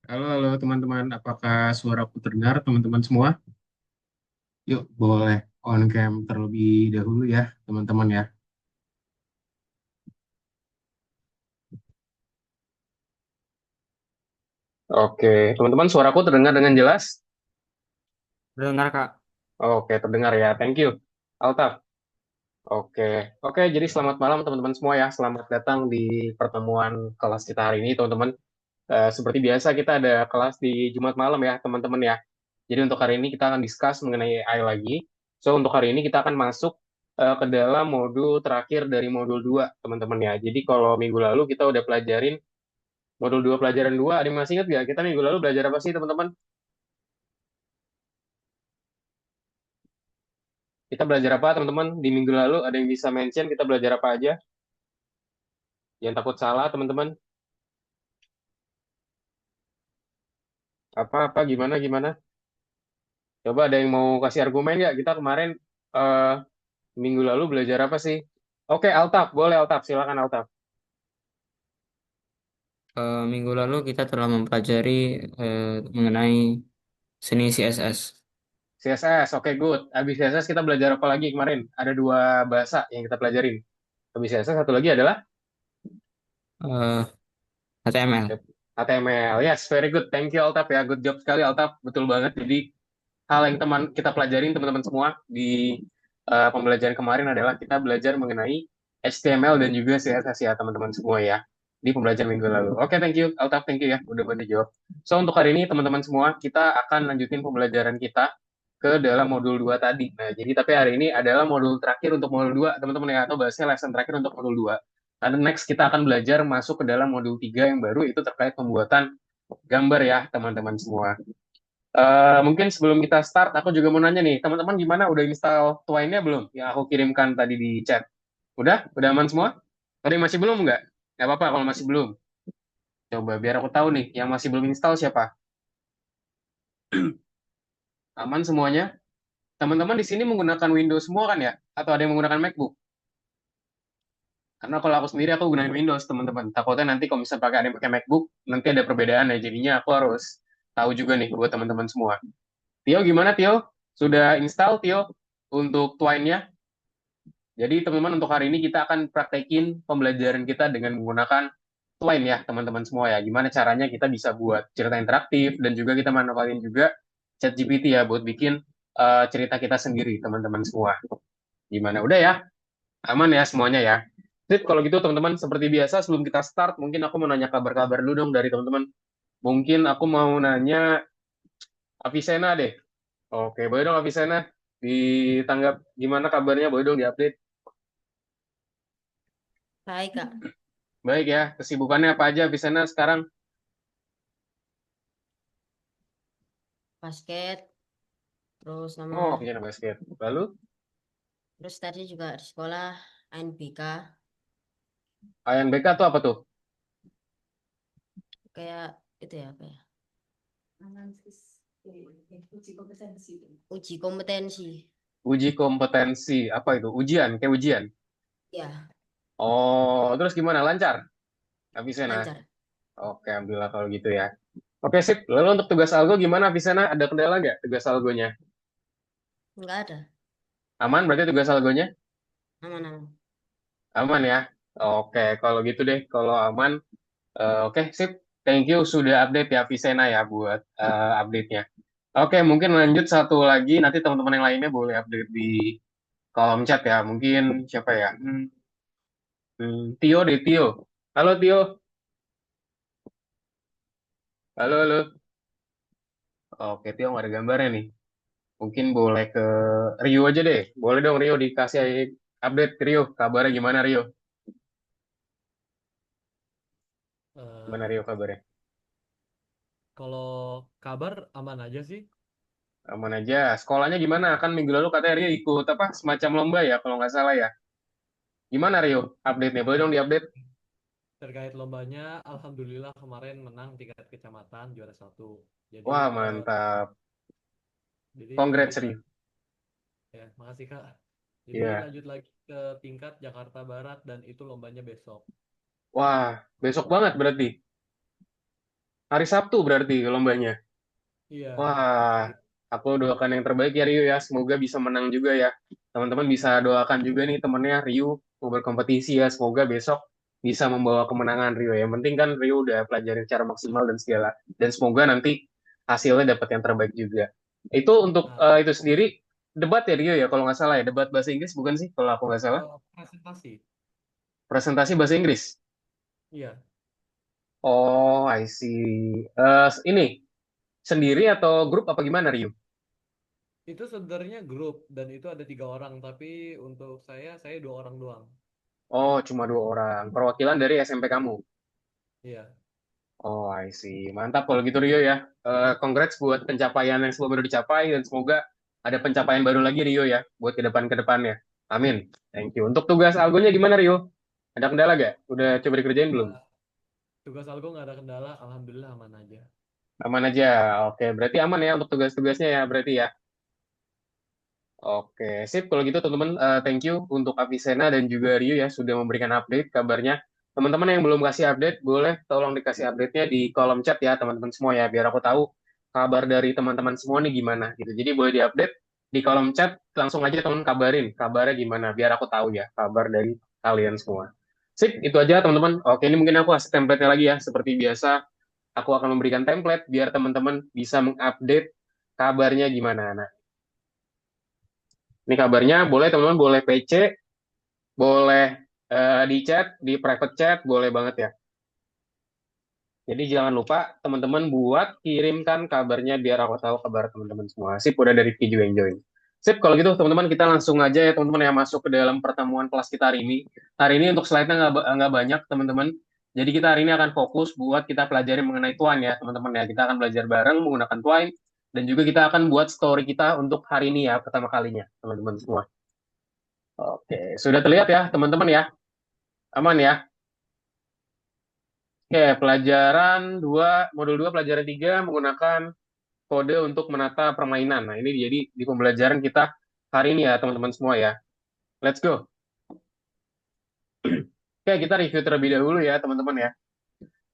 Halo, halo teman-teman. Apakah suaraku terdengar teman-teman semua? Yuk, boleh on cam terlebih dahulu ya, teman-teman ya. Oke, teman-teman, suaraku terdengar dengan jelas? Dengar Kak. Oke, terdengar ya. Thank you. Altaf. Oke, oke. Jadi selamat malam teman-teman semua ya. Selamat datang di pertemuan kelas kita hari ini, teman-teman. Seperti biasa kita ada kelas di Jumat malam ya, teman-teman ya. Jadi untuk hari ini kita akan discuss mengenai AI lagi. So untuk hari ini kita akan masuk ke dalam modul terakhir dari modul 2, teman-teman ya. Jadi kalau minggu lalu kita udah pelajarin modul 2 pelajaran 2, ada yang masih ingat nggak? Kita minggu lalu belajar apa sih, teman-teman? Kita belajar apa, teman-teman? Di minggu lalu ada yang bisa mention kita belajar apa aja? Jangan takut salah, teman-teman. Apa-apa, gimana, gimana? Coba ada yang mau kasih argumen nggak? Kita kemarin eh, minggu lalu belajar apa sih? Oke, Altaf. Boleh, Altaf. Silakan, Altaf. Minggu lalu kita telah mempelajari eh, mengenai seni CSS. CSS, oke, good. Habis CSS kita belajar apa lagi kemarin? Ada dua bahasa yang kita pelajarin. Habis CSS satu lagi adalah eh, HTML. HTML. Yes, very good. Thank you, Altaf ya. Good job sekali, Altaf. Betul banget. Jadi hal yang kita pelajarin teman-teman semua di pembelajaran kemarin adalah kita belajar mengenai HTML dan juga CSS ya, teman-teman semua ya. Di pembelajaran minggu lalu. Oke, thank you, Altaf. Thank you ya. Udah bantu jawab. So, untuk hari ini, teman-teman semua, kita akan lanjutin pembelajaran kita ke dalam modul 2 tadi. Nah, jadi tapi hari ini adalah modul terakhir untuk modul 2 teman-teman ya, atau bahasnya lesson terakhir untuk modul 2. Karena next kita akan belajar masuk ke dalam modul 3 yang baru, itu terkait pembuatan gambar ya, teman-teman semua. Mungkin sebelum kita start, aku juga mau nanya nih, teman-teman gimana? Udah install Twine-nya belum? Yang aku kirimkan tadi di chat. Udah? Udah aman semua? Ada yang masih belum nggak? Nggak apa-apa kalau masih belum. Coba biar aku tahu nih, yang masih belum install siapa? Aman semuanya? Teman-teman di sini menggunakan Windows semua kan ya? Atau ada yang menggunakan MacBook? Karena kalau aku sendiri aku gunain Windows, teman-teman. Takutnya nanti kalau misalnya pakai ada yang pakai MacBook, nanti ada perbedaan ya. Jadinya aku harus tahu juga nih buat teman-teman semua. Tio gimana Tio? Sudah install Tio untuk Twine-nya? Jadi teman-teman untuk hari ini kita akan praktekin pembelajaran kita dengan menggunakan Twine ya teman-teman semua ya. Gimana caranya kita bisa buat cerita interaktif dan juga kita manfaatin juga ChatGPT ya buat bikin cerita kita sendiri teman-teman semua. Gimana? Udah ya? Aman ya semuanya ya? Sip, kalau gitu teman-teman seperti biasa sebelum kita start mungkin aku mau nanya kabar-kabar dulu dong dari teman-teman. Mungkin aku mau nanya Avicenna deh. Oke, boleh dong Avicenna ditanggap gimana kabarnya? Boleh dong diupdate. Baik, Kak. Baik ya, kesibukannya apa aja Avicenna sekarang? Basket, terus Oh, sama pengen basket. Lalu, terus tadi juga di sekolah ANBK ANBK tuh apa tuh? kayak itu ya apa ya? Uji kompetensi. Uji kompetensi. Apa itu? Ujian, kayak ujian. Ya, Oh, terus gimana? Lancar? Avicenna? lancar. Oke, alhamdulillah kalau gitu ya. Oke, sip. Lalu untuk tugas algo gimana, Avicenna? Ada kendala nggak tugas algonya? Enggak ada. Aman berarti tugas algonya? Aman-aman. Aman ya? Oke, kalau gitu deh. Kalau aman, oke, sip. Thank you sudah update ya, Avicenna ya, buat update-nya. Oke, mungkin lanjut satu lagi. Nanti teman-teman yang lainnya boleh update di kolom chat ya. Mungkin siapa ya? Tio deh, Tio. Halo, Tio. Halo, halo. Oke, Tio nggak ada gambarnya nih. Mungkin boleh ke Rio aja deh. Boleh dong, Rio, dikasih update ke Rio. Kabarnya gimana, Rio? Gimana, Eh, Rio, kabarnya? Kalau kabar aman aja sih. Aman aja. Sekolahnya gimana? Kan minggu lalu katanya Rio ikut apa? Semacam lomba ya, kalau nggak salah ya. Gimana, Rio? Update-nya? Boleh dong diupdate? Terkait lombanya, alhamdulillah kemarin menang tingkat kecamatan juara satu. Jadi, Wah, eh, mantap. jadi Congrats, lanjut Rio. lagi ya, makasih Kak. Jadi Iya. lanjut lagi ke tingkat Jakarta Barat dan itu lombanya besok. Wah, besok banget berarti. Hari Sabtu berarti lombanya. Iya, Wah, hari aku doakan yang terbaik ya Rio ya. Semoga bisa menang juga ya. Teman-teman bisa doakan juga nih temennya Rio mau berkompetisi ya. Semoga besok bisa membawa kemenangan Rio. Yang penting kan Rio udah pelajari secara maksimal dan segala. Dan semoga nanti hasilnya dapat yang terbaik juga. Itu untuk nah, itu sendiri debat ya Rio ya. Kalau nggak salah ya. Debat bahasa Inggris bukan sih? Kalau aku nggak salah. presentasi. Presentasi bahasa Inggris. Iya, Oh, I see. Ini sendiri atau grup apa gimana Rio? itu sebenarnya grup dan itu ada 3 orang, tapi untuk saya 2 orang doang. Oh, cuma 2 orang. Perwakilan dari SMP kamu. Iya. Oh, I see. Mantap kalau gitu Rio ya. Congrats buat pencapaian yang sebelum baru dicapai dan semoga ada pencapaian baru lagi Rio ya buat ke depannya. Amin. Thank you. Untuk tugas algonya gimana Rio? Ada kendala gak? Udah coba dikerjain belum? Nggak, tugas algo nggak ada kendala, alhamdulillah aman aja. Aman aja. Oke, berarti aman ya untuk tugas-tugasnya ya berarti ya. Oke, sip. Kalau gitu teman-teman, thank you untuk Avicenna dan juga Rio ya sudah memberikan update kabarnya. Teman-teman yang belum kasih update, boleh tolong dikasih update-nya di kolom chat ya teman-teman semua ya, biar aku tahu kabar dari teman-teman semua nih gimana gitu. Jadi boleh di-update di kolom chat, langsung aja teman kabarin kabarnya gimana, biar aku tahu ya kabar dari kalian semua. Sip, itu aja teman-teman. Oke, ini mungkin aku kasih template-nya lagi ya. Seperti biasa, aku akan memberikan template biar teman-teman bisa mengupdate kabarnya gimana. Nah, ini kabarnya boleh teman-teman boleh PC, boleh di chat, di private chat, boleh banget ya. Jadi jangan lupa teman-teman buat kirimkan kabarnya biar aku tahu kabar teman-teman semua. Sip, udah dari Rifki juga yang join. Sip, kalau gitu teman-teman kita langsung aja ya teman-teman yang masuk ke dalam pertemuan kelas kita hari ini. Hari ini untuk slide-nya nggak banyak teman-teman. Jadi kita hari ini akan fokus buat kita pelajari mengenai Twine ya teman-teman ya. Kita akan belajar bareng menggunakan Twine dan juga kita akan buat story kita untuk hari ini ya pertama kalinya teman-teman semua. Oke, sudah terlihat ya teman-teman ya. Aman ya. Oke, modul 2 pelajaran 3 menggunakan kode untuk menata permainan. Nah, ini jadi di pembelajaran kita hari ini ya teman-teman semua ya. Let's go. Oke, kita review terlebih dahulu ya teman-teman ya.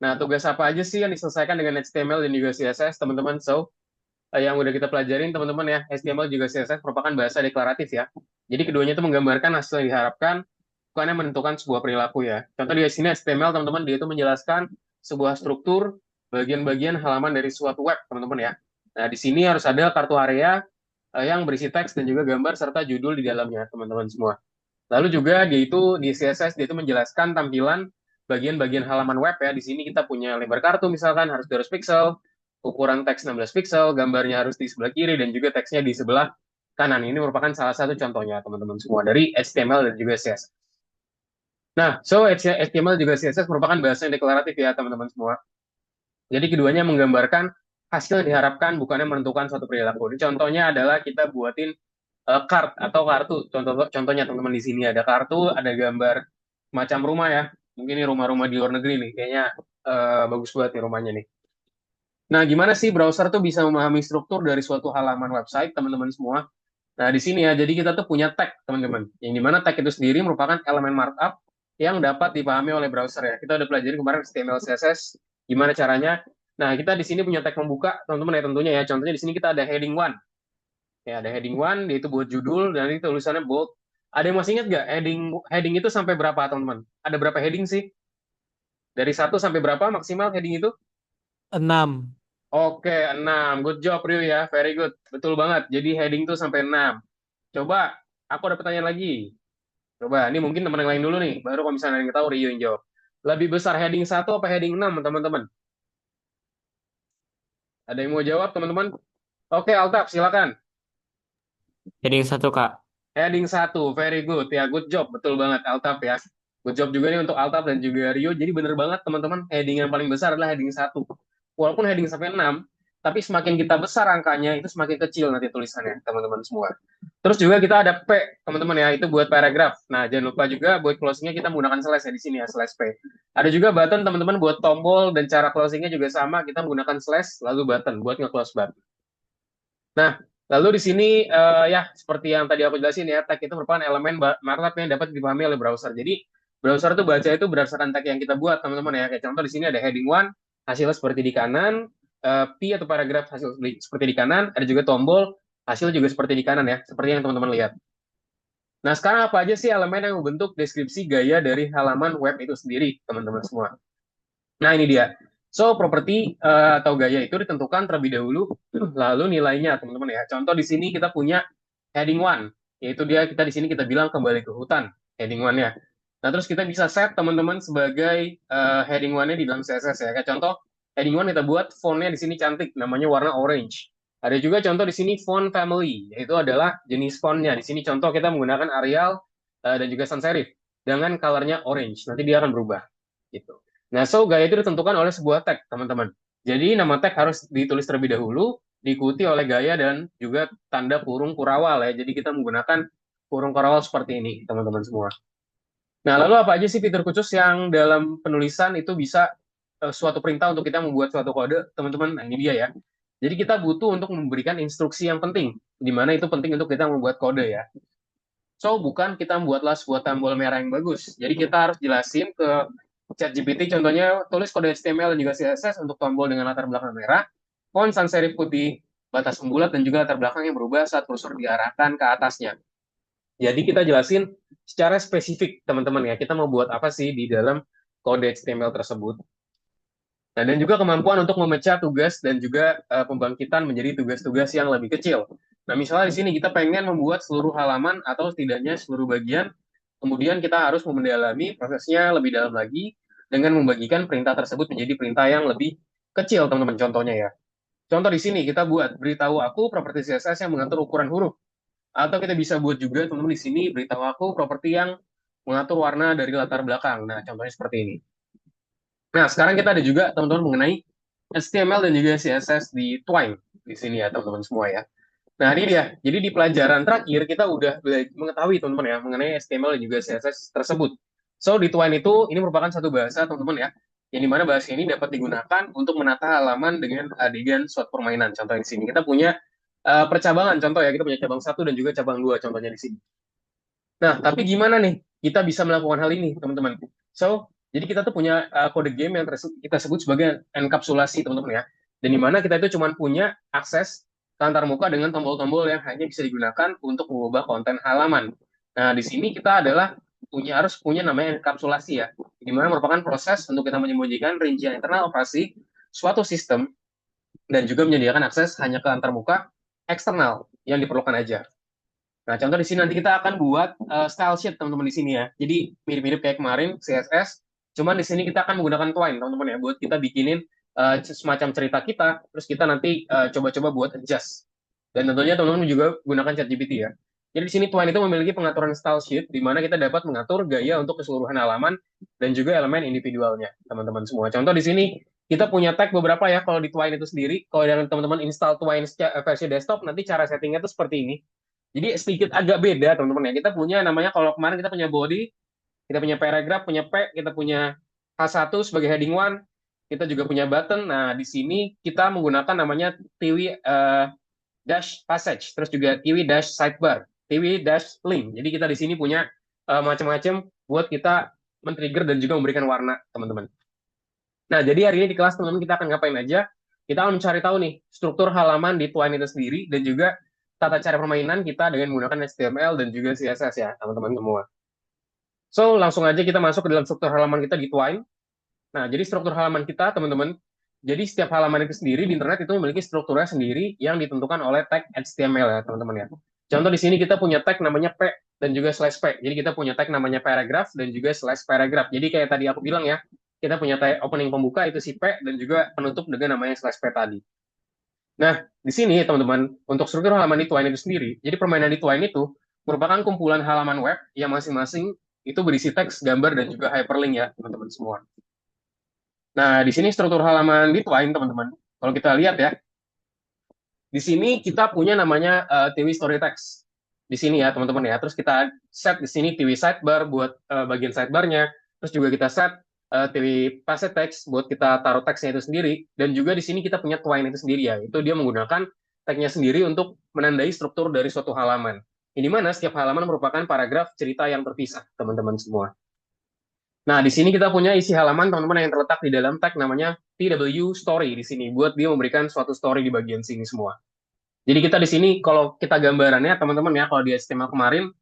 Nah, tugas apa aja sih yang diselesaikan dengan HTML dan juga CSS teman-teman? So, yang udah kita pelajarin teman-teman ya, HTML juga CSS merupakan bahasa deklaratif ya. Jadi keduanya itu menggambarkan hasil yang diharapkan, bukan yang menentukan sebuah perilaku ya. Contoh di sini HTML teman-teman dia itu menjelaskan sebuah struktur bagian-bagian halaman dari suatu web teman-teman ya. Nah di sini harus ada kartu area yang berisi teks dan juga gambar serta judul di dalamnya teman-teman semua. Lalu juga dia itu di CSS dia itu menjelaskan tampilan bagian-bagian halaman web ya. Di sini kita punya lebar kartu misalkan harus 200 pixel, ukuran teks 16 pixel, gambarnya harus di sebelah kiri dan juga teksnya di sebelah kanan. Ini merupakan salah satu contohnya teman-teman semua dari HTML dan juga CSS. Nah, so HTML juga CSS merupakan bahasa yang deklaratif ya teman-teman semua. Jadi keduanya menggambarkan hasil yang diharapkan bukannya menentukan suatu perilaku. Ini contohnya adalah kita buatin card atau kartu. Contohnya teman-teman di sini ada kartu, ada gambar macam rumah ya. Mungkin ini rumah-rumah di luar negeri nih. Kayaknya bagus banget nih rumahnya nih. Nah, gimana sih browser tuh bisa memahami struktur dari suatu halaman website, teman-teman semua? Nah, di sini ya, jadi kita tuh punya tag, teman-teman. Yang dimana tag itu sendiri merupakan elemen markup yang dapat dipahami oleh browser ya. Kita udah pelajari kemarin HTML, CSS, gimana caranya. Nah, kita di sini punya tag pembuka, teman-teman ya tentunya ya. Contohnya di sini kita ada heading one. Ya, ada heading one, dia itu buat judul, dan itu tulisannya bold. Ada yang masih ingat nggak heading itu sampai berapa, teman-teman? Ada berapa heading sih? Dari 1 sampai berapa maksimal heading itu? 6. Oke, 6. Good job, Rio ya. Very good. Betul banget. Jadi heading tuh sampai 6. Coba, aku ada pertanyaan lagi. Coba, ini mungkin teman yang lain dulu nih. Baru kalau misalnya ada yang tahu, Rio yang jawab. Lebih besar heading 1 apa heading 6, teman-teman? Ada yang mau jawab, teman-teman? Oke, Altaf, silakan. Heading 1, Kak. Heading 1, very good. Ya, good job. Betul banget, Altaf ya. Good job juga nih untuk Altaf dan juga Rio. Jadi bener banget, teman-teman. Heading yang paling besar adalah heading 1. Walaupun heading sampai 6, tapi semakin kita besar angkanya, itu semakin kecil nanti tulisannya, teman-teman semua. Terus juga kita ada P, teman-teman ya, itu buat paragraf. Nah, jangan lupa juga buat closingnya kita menggunakan slash ya di sini ya, slash P. Ada juga button, teman-teman, buat tombol dan cara closingnya juga sama, kita menggunakan slash lalu button buat nge-close button. Nah, lalu di sini ya seperti yang tadi aku jelasin ya, tag itu merupakan elemen markup yang dapat dipahami oleh browser. Jadi browser itu baca itu berdasarkan tag yang kita buat, teman-teman ya. Kayak contoh di sini ada heading one, hasilnya seperti di kanan, P atau paragraf hasil seperti di kanan, ada juga tombol hasil juga seperti di kanan ya, seperti yang teman-teman lihat. Nah, sekarang apa aja sih elemen yang membentuk deskripsi gaya dari halaman web itu sendiri, teman-teman semua? Nah, ini dia. So, properti atau gaya itu ditentukan terlebih dahulu, lalu nilainya, teman-teman ya. Contoh di sini kita punya heading one, yaitu kita di sini kita bilang kembali ke hutan, heading one-nya. Nah, terus kita bisa set teman-teman sebagai heading one-nya di dalam CSS ya. Kayak contoh, heading one kita buat font-nya di sini cantik, namanya warna orange. Ada juga contoh di sini font family, yaitu adalah jenis font-nya. Di sini contoh kita menggunakan Arial dan juga sans serif dengan color-nya orange. Nanti dia akan berubah. Gitu. Nah, so gaya itu ditentukan oleh sebuah tag, teman-teman. Jadi nama tag harus ditulis terlebih dahulu, diikuti oleh gaya dan juga tanda kurung kurawal ya. Jadi kita menggunakan kurung kurawal seperti ini, teman-teman semua. Nah, lalu apa aja sih fitur khusus yang dalam penulisan itu bisa suatu perintah untuk kita membuat suatu kode, teman-teman? Nah, ini dia ya. Jadi kita butuh untuk memberikan instruksi yang penting, di mana itu penting untuk kita membuat kode ya. So, bukan kita membuatlah sebuah tombol merah yang bagus. Jadi kita harus jelasin ke ChatGPT, contohnya tulis kode HTML dan juga CSS untuk tombol dengan latar belakang merah, font sans serif putih, batas membulat, dan juga latar belakang yang berubah saat kursor diarahkan ke atasnya. Jadi kita jelasin secara spesifik, teman-teman ya, kita mau buat apa sih di dalam kode HTML tersebut. Nah, dan juga kemampuan untuk memecah tugas dan juga pembangkitan menjadi tugas-tugas yang lebih kecil. Nah, misalnya di sini kita pengen membuat seluruh halaman atau setidaknya seluruh bagian, kemudian kita harus mendalami prosesnya lebih dalam lagi dengan membagikan perintah tersebut menjadi perintah yang lebih kecil, teman-teman. Contohnya ya. Contoh di sini kita buat beritahu aku properti CSS yang mengatur ukuran huruf. Atau kita bisa buat juga, teman-teman, di sini beritahu aku properti yang mengatur warna dari latar belakang. Nah, contohnya seperti ini. Nah, sekarang kita ada juga, teman-teman, mengenai HTML dan juga CSS di Twine. Di sini ya, teman-teman semua ya. Nah, ini dia. Jadi di pelajaran terakhir, kita udah mengetahui, teman-teman ya, mengenai HTML dan juga CSS tersebut. So, di Twine itu, ini merupakan satu bahasa, teman-teman ya, yang dimana bahasa ini dapat digunakan untuk menata halaman dengan adegan suatu permainan. Contoh di sini. Kita punya percabangan, contoh ya, kita punya cabang 1 dan juga cabang 2, contohnya di sini. Nah, tapi gimana nih kita bisa melakukan hal ini, teman-teman? So, jadi kita tuh punya kode game yang kita sebut sebagai enkapsulasi, teman-teman ya. Dan di mana kita itu cuma punya akses ke antar muka dengan tombol-tombol yang hanya bisa digunakan untuk mengubah konten halaman. Nah, di sini kita harus punya namanya enkapsulasi ya. Di mana merupakan proses untuk kita menyembunyikan rincian internal operasi suatu sistem dan juga menyediakan akses hanya ke antar muka eksternal yang diperlukan aja. Nah, contoh di sini nanti kita akan buat style sheet, teman-teman, di sini ya. Jadi mirip-mirip kayak kemarin CSS, cuman di sini kita akan menggunakan Twine, teman-teman ya, buat kita bikinin semacam cerita kita, terus kita nanti coba-coba buat adjust. Dan tentunya teman-teman juga gunakan ChatGPT ya. Jadi di sini Twine itu memiliki pengaturan style sheet, di mana kita dapat mengatur gaya untuk keseluruhan halaman dan juga elemen individualnya, teman-teman semua. Contoh di sini kita punya tag beberapa ya kalau di Twine itu sendiri. Kalau teman-teman install Twine versi desktop, nanti cara settingnya itu seperti ini. Jadi sedikit agak beda, teman-teman ya. Kita punya namanya, kalau kemarin kita punya body, kita punya paragraph, punya P, kita punya H1 sebagai heading one, kita juga punya button. Nah, di sini kita menggunakan namanya TV dash passage, terus juga TV dash sidebar, TV dash link. Jadi kita di sini punya macam-macam buat kita men-trigger dan juga memberikan warna, teman-teman. Nah, jadi hari ini di kelas, teman-teman, kita akan ngapain aja? Kita akan mencari tahu nih struktur halaman di Twine itu sendiri dan juga tata cara permainan kita dengan menggunakan HTML dan juga CSS ya, teman-teman semua. So, langsung aja kita masuk ke dalam struktur halaman kita di Twine. Nah, jadi struktur halaman kita, teman-teman, jadi setiap halaman itu sendiri di internet itu memiliki strukturnya sendiri yang ditentukan oleh tag HTML ya, teman-teman ya. Contoh di sini kita punya tag namanya P dan juga slash P. Jadi kita punya tag namanya paragraph dan juga slash paragraph. Jadi kayak tadi aku bilang ya, kita punya tag opening pembuka itu si P dan juga penutup dengan namanya slash P tadi. Nah, di sini teman-teman, untuk struktur halaman di Twine itu sendiri, jadi permainan di Twine itu merupakan kumpulan halaman web yang masing-masing itu berisi teks, gambar, dan juga hyperlink ya, teman-teman semua. Nah, di sini struktur halaman di Twine, teman-teman. Kalau kita lihat ya, di sini kita punya namanya TV Story Text. Di sini ya, teman-teman ya. Terus kita set di sini TV Sidebar buat bagian sidebarnya. Terus juga kita set TV Passage Text buat kita taruh teksnya itu sendiri, dan juga di sini kita punya Twine itu sendiri ya, itu dia menggunakan tagnya sendiri untuk menandai struktur dari suatu halaman. Ini mana setiap halaman merupakan paragraf cerita yang terpisah, teman-teman semua. Nah, di sini kita punya isi halaman teman-teman yang terletak di dalam tag namanya TW Story di sini buat dia memberikan suatu story di bagian sini semua. Jadi kita di sini kalau kita gambarannya teman-teman ya kalau di HTML kemarin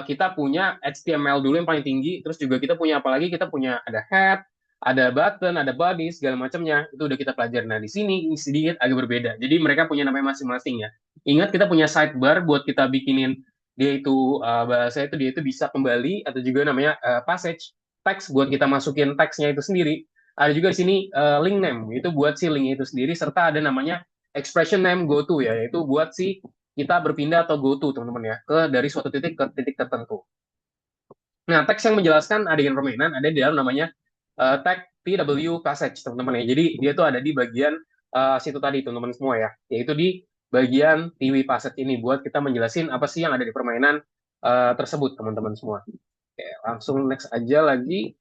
kita punya HTML dulu yang paling tinggi, terus juga kita punya apa lagi? Kita punya ada head, ada button, ada body, segala macamnya. Itu udah kita pelajari. Nah, di sini sedikit agak berbeda. Jadi mereka punya namanya masing-masing ya. Ingat kita punya sidebar buat kita bikinin dia itu bahasa itu dia itu bisa kembali atau juga namanya passage teks buat kita masukin teksnya itu sendiri. Ada juga di sini link name itu buat si link itu sendiri serta ada namanya expression name go to ya yaitu buat si kita berpindah atau go to teman-teman ya ke dari suatu titik ke titik tertentu. Nah, teks yang menjelaskan adegan permainan ada di dalam namanya tag PW passage teman-teman ya. Jadi dia tuh ada di bagian situ tadi teman-teman semua ya, yaitu di bagian PW passage ini buat kita menjelasin apa sih yang ada di permainan tersebut teman-teman semua. Oke, langsung next aja lagi.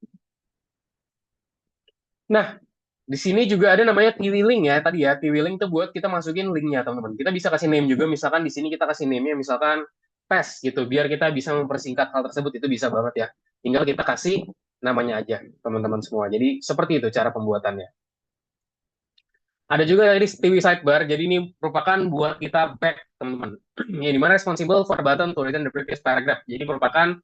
Nah, di sini juga ada namanya TV link ya tadi ya. TV link itu buat kita masukin linknya teman-teman. Kita bisa kasih name juga. Misalkan di sini kita kasih name-nya misalkan tes gitu. Biar kita bisa mempersingkat hal tersebut itu bisa banget ya. Tinggal kita kasih namanya aja teman-teman semua. Jadi seperti itu cara pembuatannya. Ada juga tadi TV sidebar. Jadi ini merupakan buat kita back teman-teman. Ini dimana responsible for button to return the previous paragraph. Jadi merupakan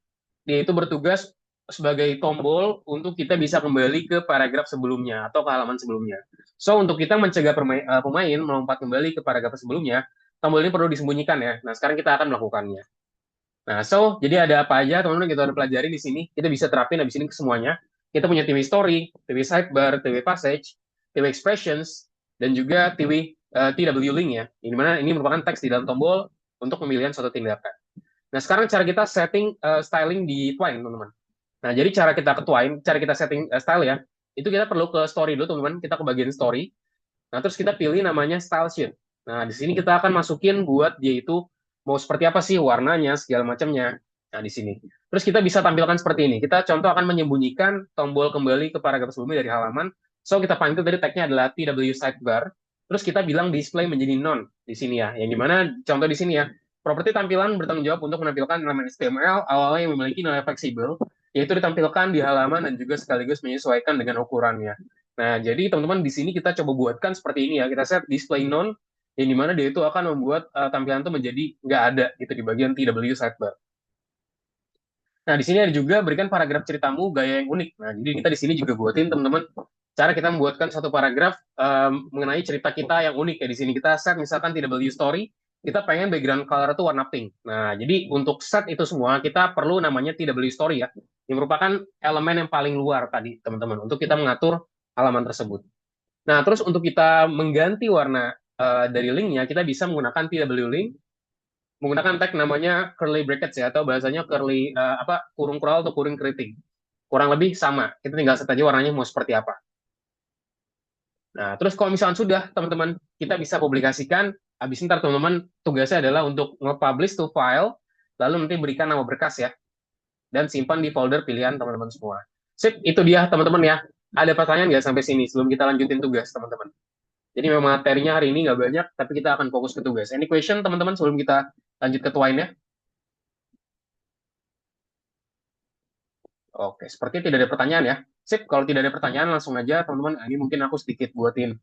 dia itu bertugas sebagai tombol untuk kita bisa kembali ke paragraf sebelumnya atau ke halaman sebelumnya. So, untuk kita mencegah pemain melompat kembali ke paragraf sebelumnya, tombol ini perlu disembunyikan ya. Nah, sekarang kita akan melakukannya. Nah, so, jadi ada apa aja teman-teman kita udah pelajari di sini. Kita bisa terapin habis ini ke semuanya. Kita punya TV story, TV sidebar, TV passage, TV expressions, dan juga TV TW link ya. Ini mana ini merupakan teks di dalam tombol untuk pemilihan suatu tindakan. Nah, sekarang cara kita setting styling di Twine, teman-teman. Nah, jadi cara kita ke Twine, cara kita setting style ya, itu kita perlu ke story dulu, teman-teman. Kita ke bagian story. Nah, terus kita pilih namanya style sheet. Nah, di sini kita akan masukin buat dia itu mau seperti apa sih warnanya, segala macamnya. Nah, di sini. Terus kita bisa tampilkan seperti ini. Kita contoh akan menyembunyikan tombol kembali ke paragraf sebelumnya dari halaman. So, kita panggil tadi tagnya adalah TW sidebar. Terus kita bilang display menjadi none di sini ya. Yang dimana contoh di sini ya, properti tampilan bertanggung jawab untuk menampilkan elemen HTML awalnya yang memiliki nilai fleksibel, yaitu ditampilkan di halaman dan juga sekaligus menyesuaikan dengan ukurannya. Nah, jadi teman-teman di sini kita coba buatkan seperti ini ya. Kita set display none, yang dimana dia itu akan membuat tampilan itu menjadi nggak ada gitu di bagian TW sidebar. Nah, di sini ada juga berikan paragraf ceritamu gaya yang unik. Nah, jadi kita di sini juga buatin teman-teman cara kita membuatkan satu paragraf mengenai cerita kita yang unik ya. Di sini kita set misalkan TW story, kita pengen background color itu warna pink. Nah, jadi untuk set itu semua kita perlu namanya TW story ya, yang merupakan elemen yang paling luar tadi teman-teman untuk kita mengatur halaman tersebut. Nah, terus untuk kita mengganti warna dari linknya, kita bisa menggunakan TW link menggunakan tag namanya curly brackets ya atau bahasanya curly kurung crawl atau kurung keriting. Kurang lebih sama. Kita tinggal set aja warnanya mau seperti apa. Nah, terus kalau misalkan sudah teman-teman kita bisa publikasikan, habis ntar teman-teman tugasnya adalah untuk nge-publish to file, lalu nanti berikan nama berkas ya dan simpan di folder pilihan teman-teman semua. Sip, itu dia teman-teman ya. Ada pertanyaan nggak sampai sini sebelum kita lanjutin tugas teman-teman? Jadi memang materinya hari ini nggak banyak, tapi kita akan fokus ke tugas. Any question teman-teman sebelum kita lanjut ke Twine ya? Oke, seperti tidak ada pertanyaan ya. Sip, kalau tidak ada pertanyaan langsung aja teman-teman. Ini mungkin aku sedikit buatin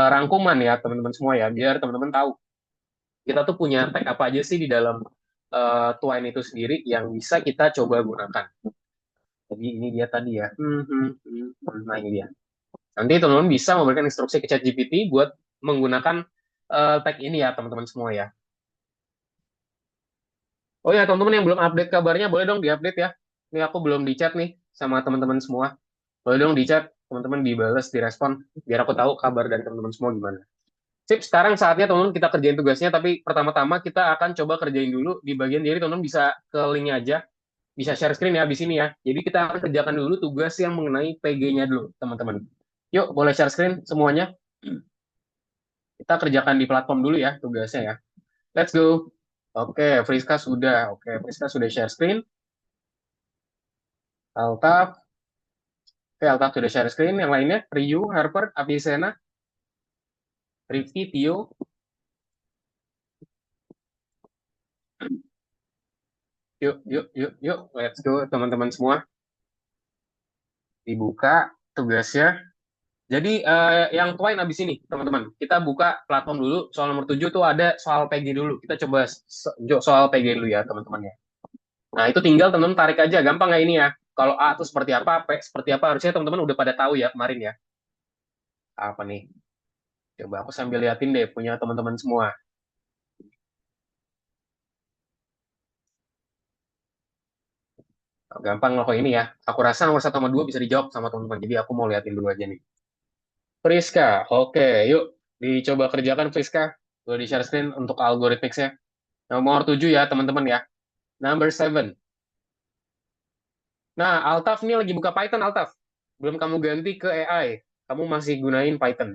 rangkuman ya teman-teman semua ya, biar teman-teman tahu kita tuh punya tag apa aja sih di dalam Twine itu sendiri yang bisa kita coba gunakan. Jadi ini dia tadi ya. Nah ini dia. Nanti teman-teman bisa memberikan instruksi ke ChatGPT buat menggunakan tag ini ya teman-teman semua ya. Oh ya teman-teman yang belum update kabarnya boleh dong diupdate ya. Ini aku belum di chat nih sama teman-teman semua. Boleh dong di chat, teman-teman dibales, direspon, biar aku tahu kabar dari teman-teman semua gimana. Sip, sekarang saatnya teman-teman kita kerjain tugasnya, tapi pertama-tama kita akan coba kerjain dulu di bagian jadi teman-teman bisa ke linknya aja, bisa share screen ya di sini ya. Jadi kita akan kerjakan dulu tugas yang mengenai PG-nya dulu, teman-teman. Yuk, boleh share screen semuanya. Kita kerjakan di platform dulu ya tugasnya ya. Let's go. Oke, Friska sudah. Oke, Friska sudah share screen. Altaf. Oke, Altaf sudah share screen. Yang lainnya, Ryu, Harper, Apisena, Rifki, Tio. Yuk, yuk, yuk, yuk. Let's go, teman-teman semua. dibuka tugasnya. Jadi yang Twine abis ini, teman-teman. Kita buka platform dulu. Soal nomor 7 tuh ada soal PG dulu. Kita coba soal PG dulu ya, teman-teman ya. Nah, itu tinggal teman-teman tarik aja. Gampang nggak ini ya? Kalau A itu seperti apa, P seperti apa, harusnya teman-teman udah pada tahu ya kemarin ya. Apa nih? Coba aku sambil liatin deh punya teman-teman semua. Gampang loh kok ini ya. Aku rasa nomor 1 sama 2 bisa dijawab sama teman-teman. Jadi aku mau liatin dulu aja nih. Friska, oke, yuk dicoba kerjakan Friska. Boleh di share screen untuk algoritmiknya. Nomor 7 ya teman-teman ya. Number 7. Nah, Altaf ini lagi buka Python, Altaf. Belum kamu ganti ke AI. Kamu masih gunain Python.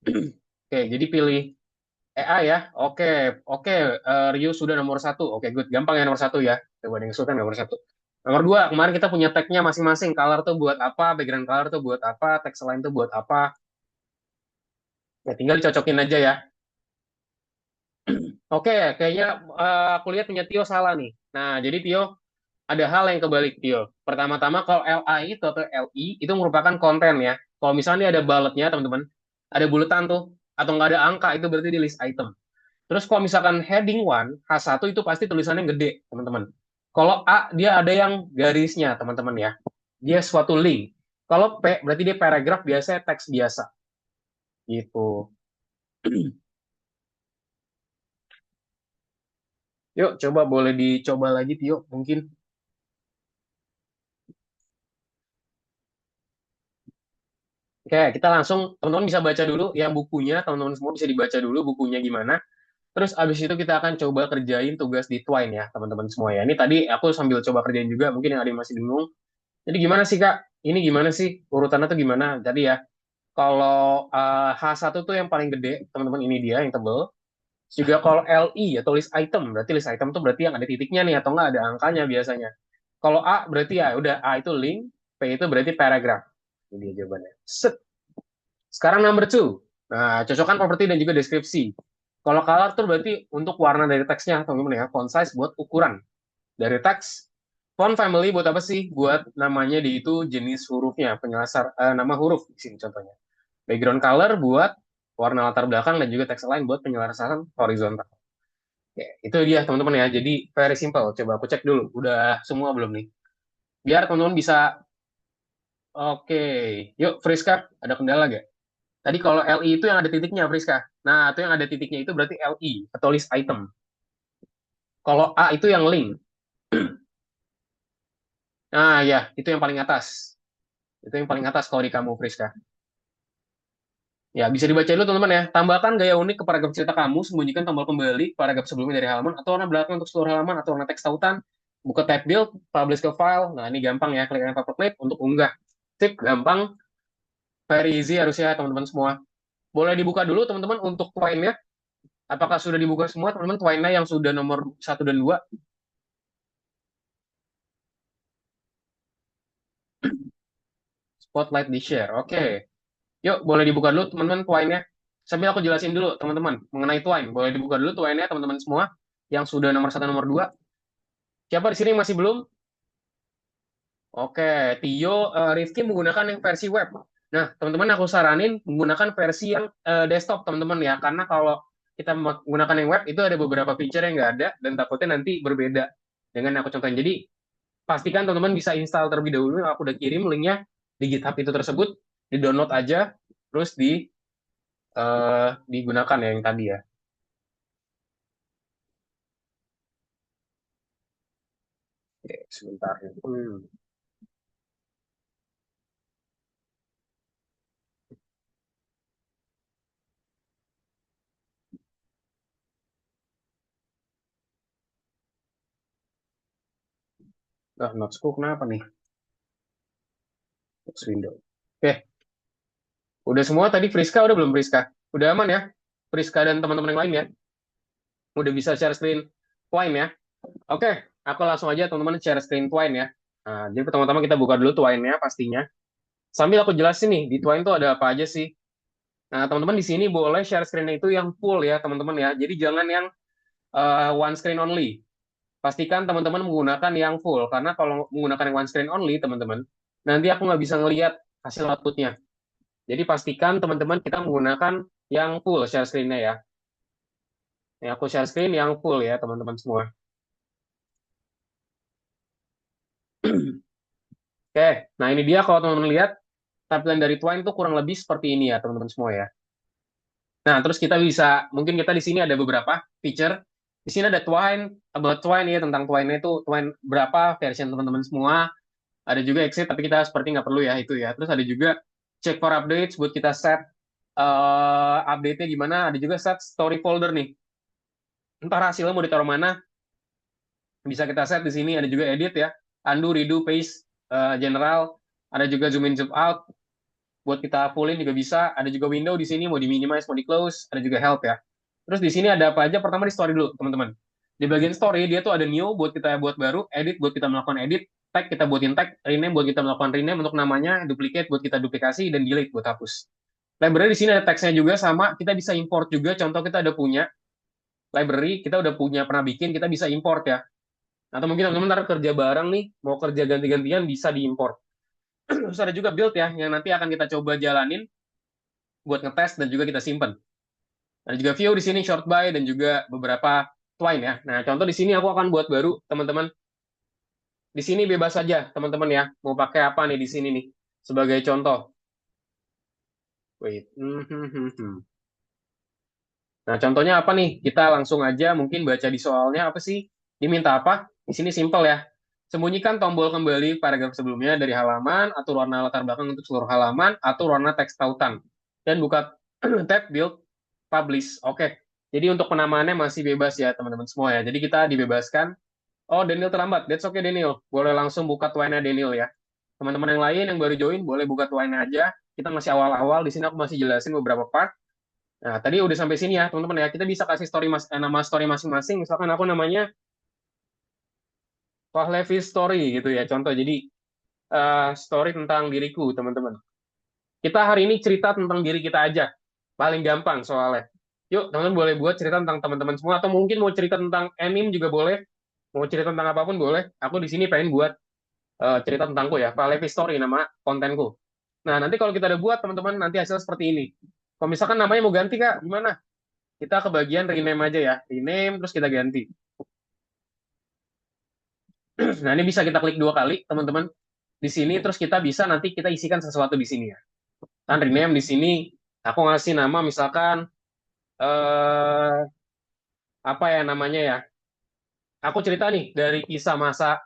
Oke, jadi pilih AI ya. Oke, oke. Rio sudah nomor 1. Oke, good. Gampang ya nomor 1 ya. Coba yang kan nomor 1. Nomor 2, kemarin kita punya tag-nya masing-masing. Color tuh buat apa, background color tuh buat apa, text line tuh buat apa. Ya, tinggal dicocokin aja ya. Oke, kayaknya aku lihat punya Tio salah nih. Nah, jadi Tio, ada hal yang kebalik, Tio. Pertama-tama, kalau LI itu atau LI itu merupakan konten ya. Kalau misalnya ada bulletnya, teman-teman, ada buletan tuh, atau nggak ada angka, itu berarti di list item. Terus kalau misalkan heading 1, H1 itu pasti tulisannya gede, teman-teman. Kalau A, dia ada yang garisnya, teman-teman ya. Dia suatu link. Kalau P, berarti dia paragraf biasa, teks biasa. Gitu. Yuk, coba boleh dicoba lagi, Tio, mungkin. Oke, kita langsung, teman-teman bisa baca dulu yang bukunya, teman-teman semua bisa dibaca dulu bukunya gimana. Terus abis itu kita akan coba kerjain tugas di Twine ya, teman-teman semua ya. Ini tadi aku sambil coba kerjain juga, mungkin yang ada yang masih bingung. Jadi gimana sih, Kak? Ini gimana sih? Urutannya tuh gimana? Tadi ya, kalau H1 tuh yang paling gede, teman-teman ini dia yang tebel. Juga kalau LI atau list item, berarti list item tuh berarti yang ada titiknya nih atau enggak ada angkanya biasanya. Kalau A berarti ya udah A itu link, P itu berarti paragraph. Ini dia jawabannya. Set. Sekarang number 2. Nah, cocokkan properti dan juga deskripsi. Kalau color tuh berarti untuk warna dari teksnya, teman-teman ya. Font size buat ukuran dari teks. Font family buat apa sih? Buat namanya di itu jenis hurufnya, penyelasar nama huruf di sini contohnya. Background color buat warna latar belakang dan juga teks lain buat penyelarasan horizontal. Oke, itu dia teman-teman ya. Jadi very simple. Coba aku cek dulu. Udah semua belum nih? Biar teman-teman bisa. Oke, yuk Friska, ada kendala gak? Tadi kalau LI itu yang ada titiknya, Friska. Nah, itu yang ada titiknya itu berarti LI atau list item. Kalau A itu yang link. Nah, ya, itu yang paling atas. Itu yang paling atas kalau di kamu, Friska. Ya, bisa dibaca dulu teman-teman ya. Tambahkan gaya unik ke paragraf cerita kamu, sembunyikan tombol kembali paragraf sebelumnya dari halaman, atau warna belakang untuk seluruh halaman, atau warna teks tautan, buka tab build, publish ke file. Nah, ini gampang ya, klik paperclip untuk unggah. Tip, gampang, very easy harusnya teman-teman semua. Boleh dibuka dulu teman-teman untuk Twine-nya. Apakah sudah dibuka semua teman-teman Twine-nya yang sudah nomor 1 dan 2? Spotlight di share. Oke. Yuk, boleh dibuka dulu teman-teman Twine-nya. Sambil aku jelasin dulu teman-teman mengenai Twine. Boleh dibuka dulu Twine-nya teman-teman semua yang sudah nomor 1, nomor 2. Siapa di sini yang masih belum? Oke, Tio, Rifki menggunakan yang versi web. Nah, teman-teman aku saranin menggunakan versi yang desktop, teman-teman ya. Karena kalau kita menggunakan yang web, itu ada beberapa feature yang nggak ada, dan takutnya nanti berbeda dengan yang aku contohin. Jadi, pastikan teman-teman bisa install terlebih dahulu. Aku udah kirim linknya di GitHub itu tersebut. Di-download aja, terus digunakan ya yang tadi ya. Oke, sebentar. Nah, notesku kenapa nih? Notes window. Oke, udah semua tadi Friska udah belum Friska? Udah aman ya? Friska dan teman-teman yang lain ya? Udah bisa share screen Twine ya? Oke, aku langsung aja teman-teman share screen Twine ya. Nah, jadi pertama-tama kita buka dulu Twine-nya pastinya. Sambil aku jelasin nih, di Twine itu ada apa aja sih? Nah, teman-teman di sini boleh share screen itu yang full ya, teman-teman ya. Jadi jangan yang one screen only. Pastikan teman-teman menggunakan yang full, karena kalau menggunakan yang one screen only, teman-teman, nanti aku nggak bisa ngelihat hasil outputnya. Jadi pastikan teman-teman kita menggunakan yang full share screen-nya ya. Yang aku share screen yang full ya teman-teman semua. Oke, nah ini dia kalau teman-teman lihat tampilan dari Twine itu kurang lebih seperti ini ya teman-teman semua ya. Nah, terus kita bisa, mungkin kita di sini ada beberapa feature. Di sini ada Twine, about Twine ya, tentang Twine itu, Twine berapa version teman-teman semua. Ada juga exit, tapi kita seperti nggak perlu ya itu ya. Terus ada juga check for updates, buat kita set update-nya gimana. Ada juga set story folder nih. Entar hasilnya mau ditaruh mana, bisa kita set di sini. Ada juga edit ya, undo, redo, paste, general. Ada juga zoom in, zoom out. Buat kita fullin juga bisa. Ada juga window di sini, mau di minimize, mau di close. Ada juga help ya. Terus di sini ada apa aja? Pertama di story dulu, teman-teman. Di bagian story dia tuh ada new buat kita buat baru, edit buat kita melakukan edit, tag kita buatin tag, rename buat kita melakukan rename untuk namanya, duplicate buat kita duplikasi, dan delete buat hapus. Library di sini ada teksnya juga sama, kita bisa import juga. Contoh kita ada punya library, kita udah punya pernah bikin, kita bisa import ya. Atau mungkin teman-teman ntar kerja bareng nih, mau kerja ganti-gantian bisa diimport. Terus ada juga build ya, yang nanti akan kita coba jalanin buat ngetes dan juga kita simpen. Ada juga view di sini, short by, dan juga beberapa Twine ya. Nah, contoh di sini aku akan buat baru, teman-teman. Di sini bebas saja, teman-teman ya. Mau pakai apa nih di sini nih? Sebagai contoh. Wait. Nah, contohnya apa nih? Kita langsung aja mungkin baca di soalnya apa sih? Diminta apa? Di sini simple ya. Sembunyikan tombol kembali paragraf sebelumnya dari halaman, atur warna latar belakang untuk seluruh halaman, atur warna teks tautan. Dan buka tab build publish. Oke. Jadi untuk penamaannya masih bebas ya, teman-teman semua ya. Jadi kita dibebaskan. Oh, Daniel terlambat. That's okay, Daniel. Boleh langsung buka Twine-nya Daniel ya. Teman-teman yang lain yang baru join, boleh buka Twine aja. Kita masih awal-awal. Di sini aku masih jelasin beberapa part. Nah, tadi udah sampai sini ya, teman-teman ya. Kita bisa kasih nama story masing-masing. Misalkan aku namanya Pahlevi Story gitu ya. Contoh, jadi story tentang diriku, teman-teman. Kita hari ini cerita tentang diri kita aja. Paling gampang soalnya. Yuk, teman-teman boleh buat cerita tentang teman-teman semua. Atau mungkin mau cerita tentang anime juga boleh. Mau cerita tentang apapun boleh. Aku di sini pengen buat cerita tentangku ya. Pahlevi Story nama kontenku. Nah, nanti kalau kita udah buat, teman-teman, nanti hasil seperti ini. Kalau misalkan namanya mau ganti, Kak, gimana? Kita ke bagian rename aja ya. Rename, terus kita ganti. Nah, ini bisa kita klik 2 kali, teman-teman. Di sini, terus kita bisa nanti kita isikan sesuatu di sini ya. Kan rename di sini, aku ngasih nama misalkan, apa ya namanya ya. Aku cerita nih, dari kisah masa,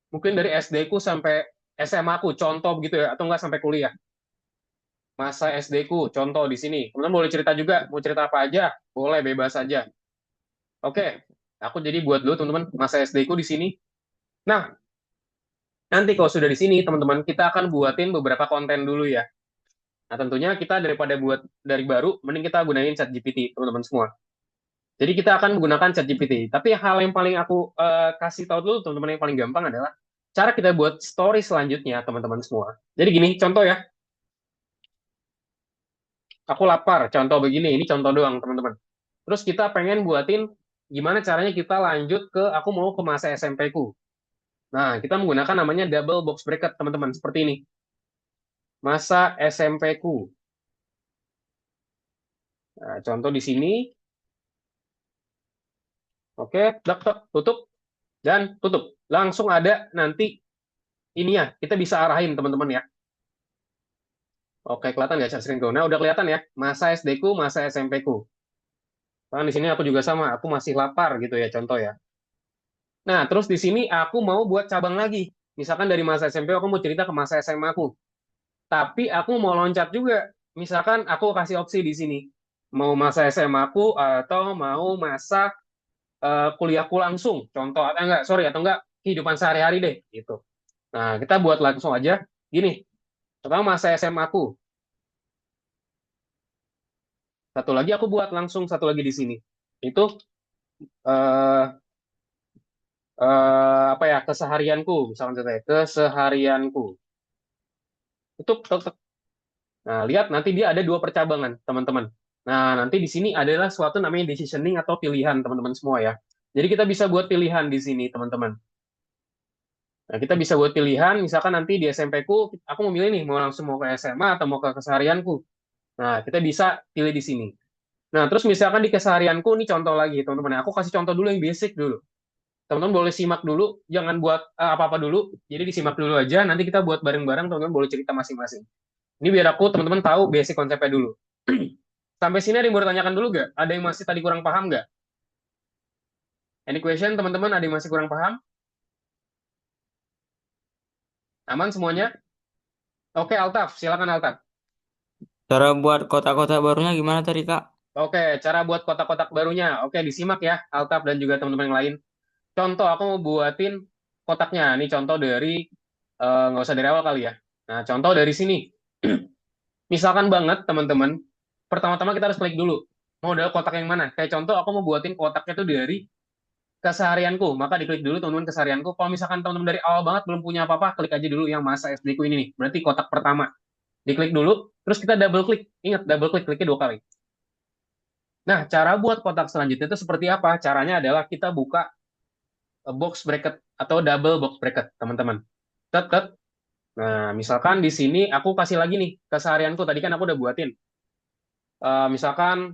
mungkin dari SD ku sampai SMA ku, contoh begitu ya, atau enggak sampai kuliah. Masa SD ku, contoh di sini. Teman-teman boleh cerita juga, mau cerita apa aja, boleh, bebas aja. Oke, aku jadi buat dulu, teman-teman, masa SD ku di sini. Nah, nanti kalau sudah di sini, teman-teman, kita akan buatin beberapa konten dulu ya. Nah, tentunya kita daripada buat dari baru, mending kita gunain ChatGPT, teman-teman semua. Jadi kita akan menggunakan ChatGPT. Tapi hal yang paling aku kasih tahu dulu, teman-teman, yang paling gampang adalah cara kita buat story selanjutnya, teman-teman semua. Jadi gini, contoh ya. Aku lapar, contoh begini, ini contoh doang, teman-teman. Terus kita pengen buatin gimana caranya kita lanjut ke, aku mau ke masa SMP ku. Nah, kita menggunakan namanya double box bracket, teman-teman, seperti ini. Masa SMP ku. Nah, contoh di sini. Oke, tutup, dan tutup. Langsung ada nanti ini ya, kita bisa arahin, teman-teman ya. Oke, kelihatan nggak share screen-ku? Nah, udah kelihatan ya, masa SD ku, masa SMP ku. Kan di sini aku juga sama, aku masih lapar gitu ya, contoh ya. Nah, terus di sini aku mau buat cabang lagi. Misalkan dari masa SMP aku mau cerita ke masa SMA aku. Tapi aku mau loncat juga. Misalkan aku kasih opsi di sini. Mau masa SMA aku atau mau masa kuliahku langsung. Contoh, enggak, sorry, atau enggak kehidupan sehari-hari deh. Gitu. Nah, kita buat langsung aja. Gini, pertama masa SMA aku. Satu lagi aku buat langsung, satu lagi di sini. Itu eh, apa ya, keseharianku. Misalkan contohnya, keseharianku. Itu Nah, lihat nanti dia ada 2 percabangan, teman-teman. Nah, nanti di sini adalah suatu namanya decisioning atau pilihan, teman-teman semua ya. Jadi kita bisa buat pilihan di sini, teman-teman. Nah, kita bisa buat pilihan, misalkan nanti di SMP ku, aku mau milih nih, mau langsung mau ke SMA atau mau ke keseharianku. Nah, kita bisa pilih di sini. Nah, terus misalkan di keseharianku, ini contoh lagi, teman-teman. Aku kasih contoh dulu yang basic dulu. Teman-teman boleh simak dulu, jangan buat apa-apa dulu. Jadi disimak dulu aja, nanti kita buat bareng-bareng, teman-teman boleh cerita masing-masing. Ini biar aku, teman-teman tahu basic konsepnya dulu. Sampai sini ada yang mau ditanyakan dulu nggak? Ada yang masih tadi kurang paham nggak? Any question, teman-teman? Ada yang masih kurang paham? Aman semuanya? Oke, Altaf. Silakan, Altaf. Cara buat kotak-kotak barunya gimana tadi, Kak? Oke, cara buat kotak-kotak barunya. Oke, disimak ya, Altaf dan juga teman-teman yang lain. Contoh, aku mau buatin kotaknya. Ini contoh dari, nggak usah dari awal kali ya. Nah, contoh dari sini. Misalkan banget, teman-teman, pertama-tama kita harus klik dulu. Mau model kotak yang mana? Kayak contoh, aku mau buatin kotaknya tuh dari keseharianku. Maka diklik dulu, teman-teman, keseharianku. Kalau misalkan teman-teman dari awal banget belum punya apa-apa, klik aja dulu yang masa SD ku ini nih. Berarti kotak pertama. Diklik dulu, terus kita double klik. Ingat, double klik, kliknya 2 kali. Nah, cara buat kotak selanjutnya itu seperti apa? Caranya adalah kita buka box bracket atau double box bracket, teman-teman. Tet, tet. Nah, misalkan di sini aku kasih lagi nih keseharianku. Tadi kan aku udah buatin. Misalkan,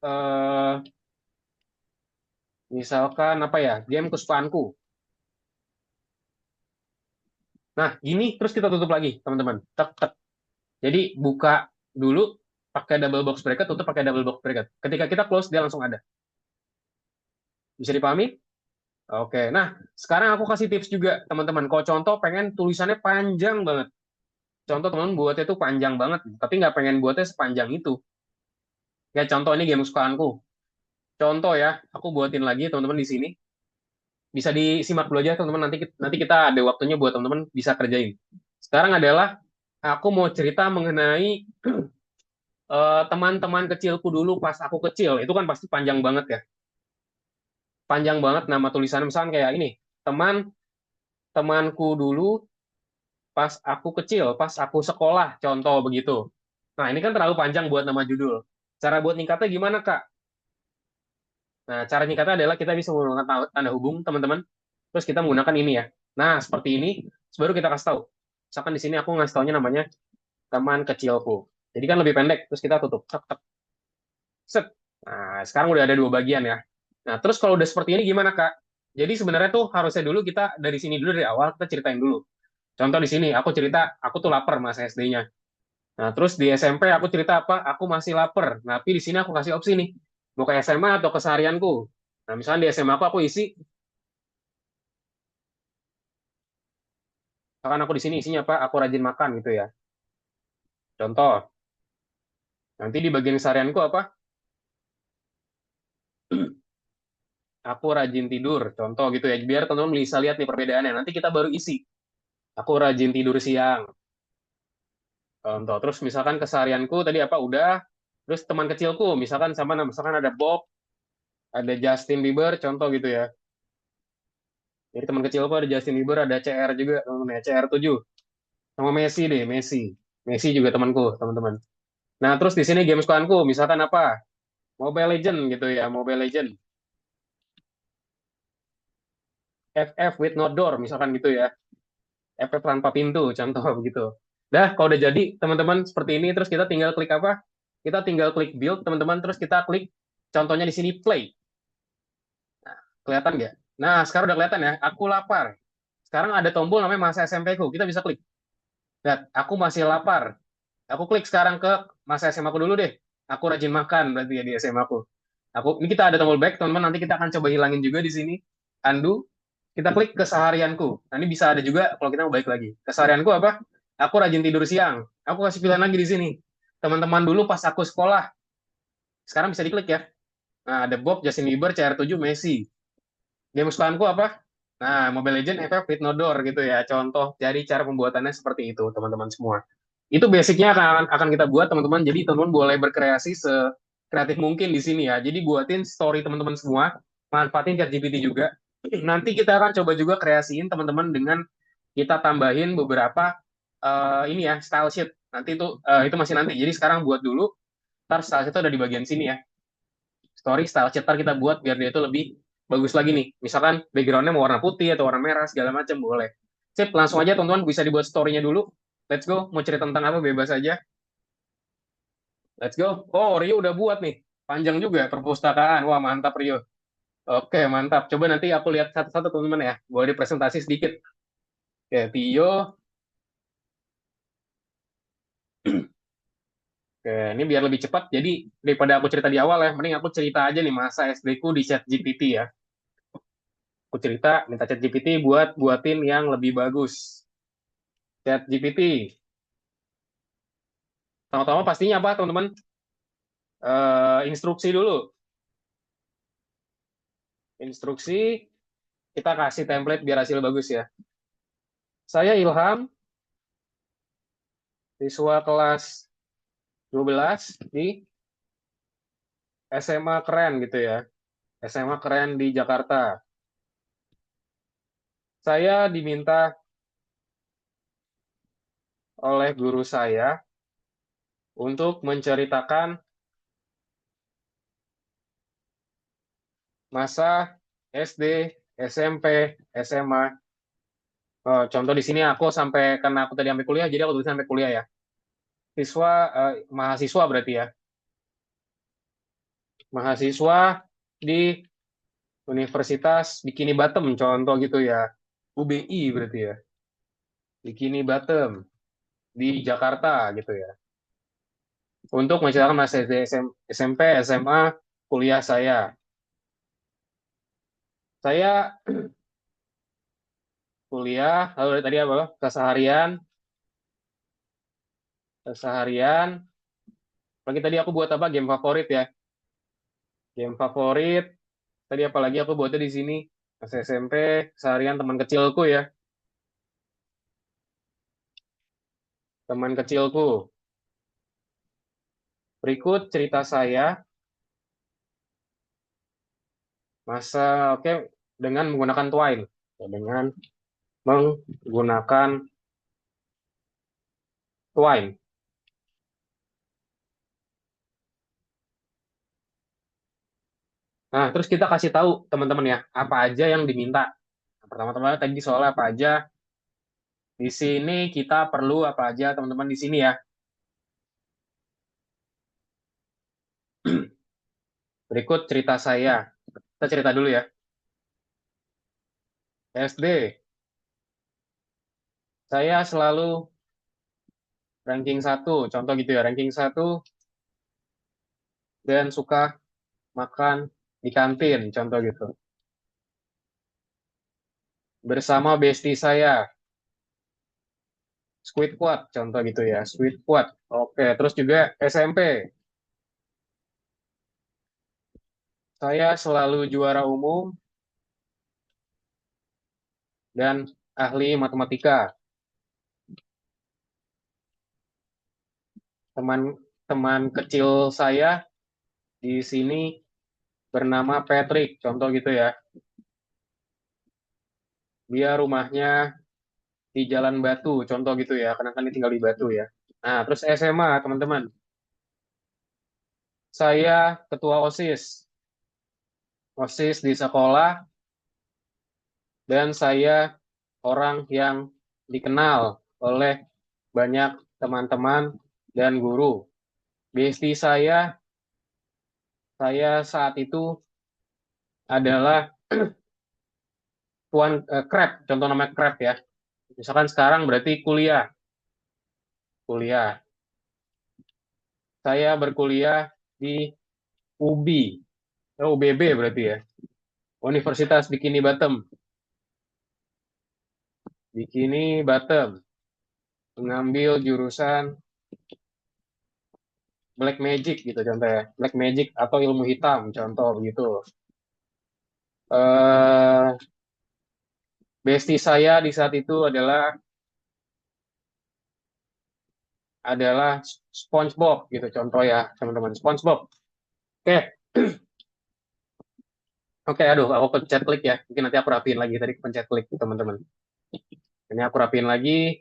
eh, misalkan apa ya? Game kesukaanku. Nah, gini terus kita tutup lagi, teman-teman. Tet, tet. Jadi buka dulu pakai double box bracket, tutup pakai double box bracket. Ketika kita close, dia langsung ada. Bisa dipahami? Oke, nah sekarang aku kasih tips juga teman-teman. Kalau contoh pengen tulisannya panjang banget, contoh teman buatnya itu panjang banget, tapi nggak pengen buatnya sepanjang itu. Ya contoh ini game kesukaanku. Contoh ya, aku buatin lagi teman-teman di sini. Bisa disimak dulu aja teman-teman. Nanti nanti kita ada waktunya buat teman-teman bisa kerjain. Sekarang adalah aku mau cerita mengenai teman-teman kecilku dulu pas aku kecil. Itu kan pasti panjang banget ya. Panjang banget nama tulisannya misalnya kayak ini. Teman-temanku dulu pas aku kecil, pas aku sekolah, contoh begitu. Nah, ini kan terlalu panjang buat nama judul. Cara buat nyingkatnya gimana, Kak? Nah, cara nyingkatnya adalah kita bisa menggunakan tanda hubung, teman-teman. Terus kita menggunakan ini ya. Nah, seperti ini, baru kita kasih tahu. Misalkan di sini aku ngasih taunya namanya teman kecilku. Jadi kan lebih pendek, terus kita tutup. Tek, tek, set. Nah, sekarang udah ada 2 bagian ya. Nah, terus kalau udah seperti ini gimana, Kak? Jadi sebenarnya tuh harusnya dulu kita dari sini dulu dari awal kita ceritain dulu. Contoh di sini, aku cerita, aku tuh lapar masa SD-nya. Nah, terus di SMP aku cerita apa? Aku masih lapar. Nah, tapi di sini aku kasih opsi nih. Mau ke SMA atau keseharianku. Nah, misalnya di SMA aku isi, misalkan aku di sini isinya apa? Aku rajin makan gitu ya. Contoh. Nanti di bagian keseharianku apa? Aku rajin tidur. Contoh gitu ya. Biar teman-teman bisa lihat nih perbedaannya. Nanti kita baru isi. Aku rajin tidur siang. Contoh. Terus misalkan keseharianku tadi apa? Udah. Terus teman kecilku, misalkan sama misalkan ada Bob, ada Justin Bieber, contoh gitu ya. Jadi teman kecilku ada Justin Bieber, ada CR juga, teman-teman ya, CR7. Sama Messi deh, Messi. Messi juga temanku, teman-teman. Nah, terus di sini game kesukaanku, misalkan apa? Mobile Legend gitu ya, Mobile Legend. FF with no door, misalkan gitu ya. FF tanpa pintu, contoh begitu. Dah, kalau udah jadi, teman-teman, seperti ini, terus kita tinggal klik apa? Kita tinggal klik build, teman-teman, terus kita klik, contohnya di sini, play. Kelihatan nggak? Nah, sekarang udah kelihatan ya, aku lapar. Sekarang ada tombol namanya masa SMP ku, kita bisa klik. Lihat, aku masih lapar. Aku klik sekarang ke masa SMA aku dulu deh. Aku rajin makan berarti ya di SMA aku. Ini kita ada tombol back, teman-teman. Nanti kita akan coba hilangin juga di sini. Undo. Kita klik keseharianku. Nah, ini bisa ada juga kalau kita mau balik lagi. Keseharianku apa? Aku rajin tidur siang. Aku kasih pilihan lagi di sini. Teman-teman dulu pas aku sekolah. Sekarang bisa diklik ya. Nah, ada Bob, Justin Bieber, CR7, Messi. Game kesukaanku apa? Nah, Mobile Legends, FF, With No Door gitu ya. Contoh, jadi cara pembuatannya seperti itu, teman-teman semua. Itu basicnya akan kita buat, teman-teman. Jadi, teman-teman boleh berkreasi sekreatif mungkin di sini ya. Jadi, buatin story teman-teman semua. Manfaatin ChatGPT juga. Nanti kita akan coba juga kreasiin teman-teman dengan kita tambahin beberapa ini ya, style sheet. Nanti itu masih nanti. Jadi, sekarang buat dulu. Ntar style sheet itu ada di bagian sini ya. Story style sheet ntar kita buat biar dia itu lebih bagus lagi nih. Misalkan backgroundnya mau warna putih atau warna merah segala macam boleh. Sip, langsung aja teman-teman bisa dibuat story-nya dulu. Let's go. Mau cerita tentang apa bebas aja. Let's go. Oh, Rio udah buat nih. Panjang juga perpustakaan. Wah, mantap Rio. Oke, mantap. Coba nanti aku lihat satu-satu teman-teman ya. Boleh dipresentasi sedikit. Oke, Tio. Oke, ini biar lebih cepat. Jadi daripada aku cerita di awal ya, mending aku cerita aja nih masa SD ku di ChatGPT ya. Aku cerita, minta ChatGPT buatin yang lebih bagus. ChatGPT. Pertama-tama pastinya apa, teman-teman? Instruksi dulu. Instruksi, kita kasih template biar hasil bagus ya. Saya Ilham, siswa kelas 12 di SMA keren gitu ya. SMA keren di Jakarta. Saya diminta oleh guru saya untuk menceritakan masa SD, SMP, SMA. Contoh di sini aku sampai karena aku tadi sampai kuliah, jadi aku tulis sampai kuliah ya. Siswa, mahasiswa berarti ya. Mahasiswa di Universitas Bikini Bottom, contoh gitu ya. UBI berarti ya. Bikini Bottom di Jakarta gitu ya. Untuk menceritakan masa SD, SMP, SMA, kuliah saya. Saya kuliah, lalu tadi apa? Keseharian, keseharian. Lagi tadi aku buat apa? Game favorit ya. Game favorit. Tadi apalagi aku buatnya di sini. Masa SMP, keseharian teman kecilku ya. Teman kecilku. Berikut cerita saya masa oke dengan menggunakan Twine. Ya, dengan menggunakan Twine. Nah, terus kita kasih tahu teman-teman ya, apa aja yang diminta. Nah, pertama-tama tadi soal apa aja. Di sini kita perlu apa aja teman-teman di sini ya. Berikut cerita saya. Kita cerita dulu ya. SD, saya selalu ranking satu, contoh gitu ya, ranking satu dan suka makan di kantin, contoh gitu. Bersama bestie saya, Squidward, contoh gitu ya, Squidward. Oke, terus juga SMP, saya selalu juara umum dan ahli matematika. Teman-teman kecil saya di sini bernama Patrick, contoh gitu ya. Dia rumahnya di Jalan Batu, contoh gitu ya, karena kan dia tinggal di Batu ya. Nah, terus SMA, teman-teman. Saya ketua OSIS. OSIS di sekolah, dan saya orang yang dikenal oleh banyak teman-teman dan guru. Bestie saya saat itu adalah Tuan Crab, contoh nama Crab ya. Misalkan sekarang berarti kuliah. Kuliah. Saya berkuliah di UBI, UBB berarti ya. Universitas Bikini Bottom. Bikini Bottom. Mengambil jurusan Black Magic gitu contoh ya. Black Magic atau ilmu hitam, contoh begitu. Eh, bestie saya di saat itu adalah SpongeBob gitu contoh ya teman-teman, SpongeBob. Oke. Oke, aduh, aku pencet klik ya. Mungkin nanti aku rapiin lagi tadi pencet klik teman-teman. Ini aku rapiin lagi.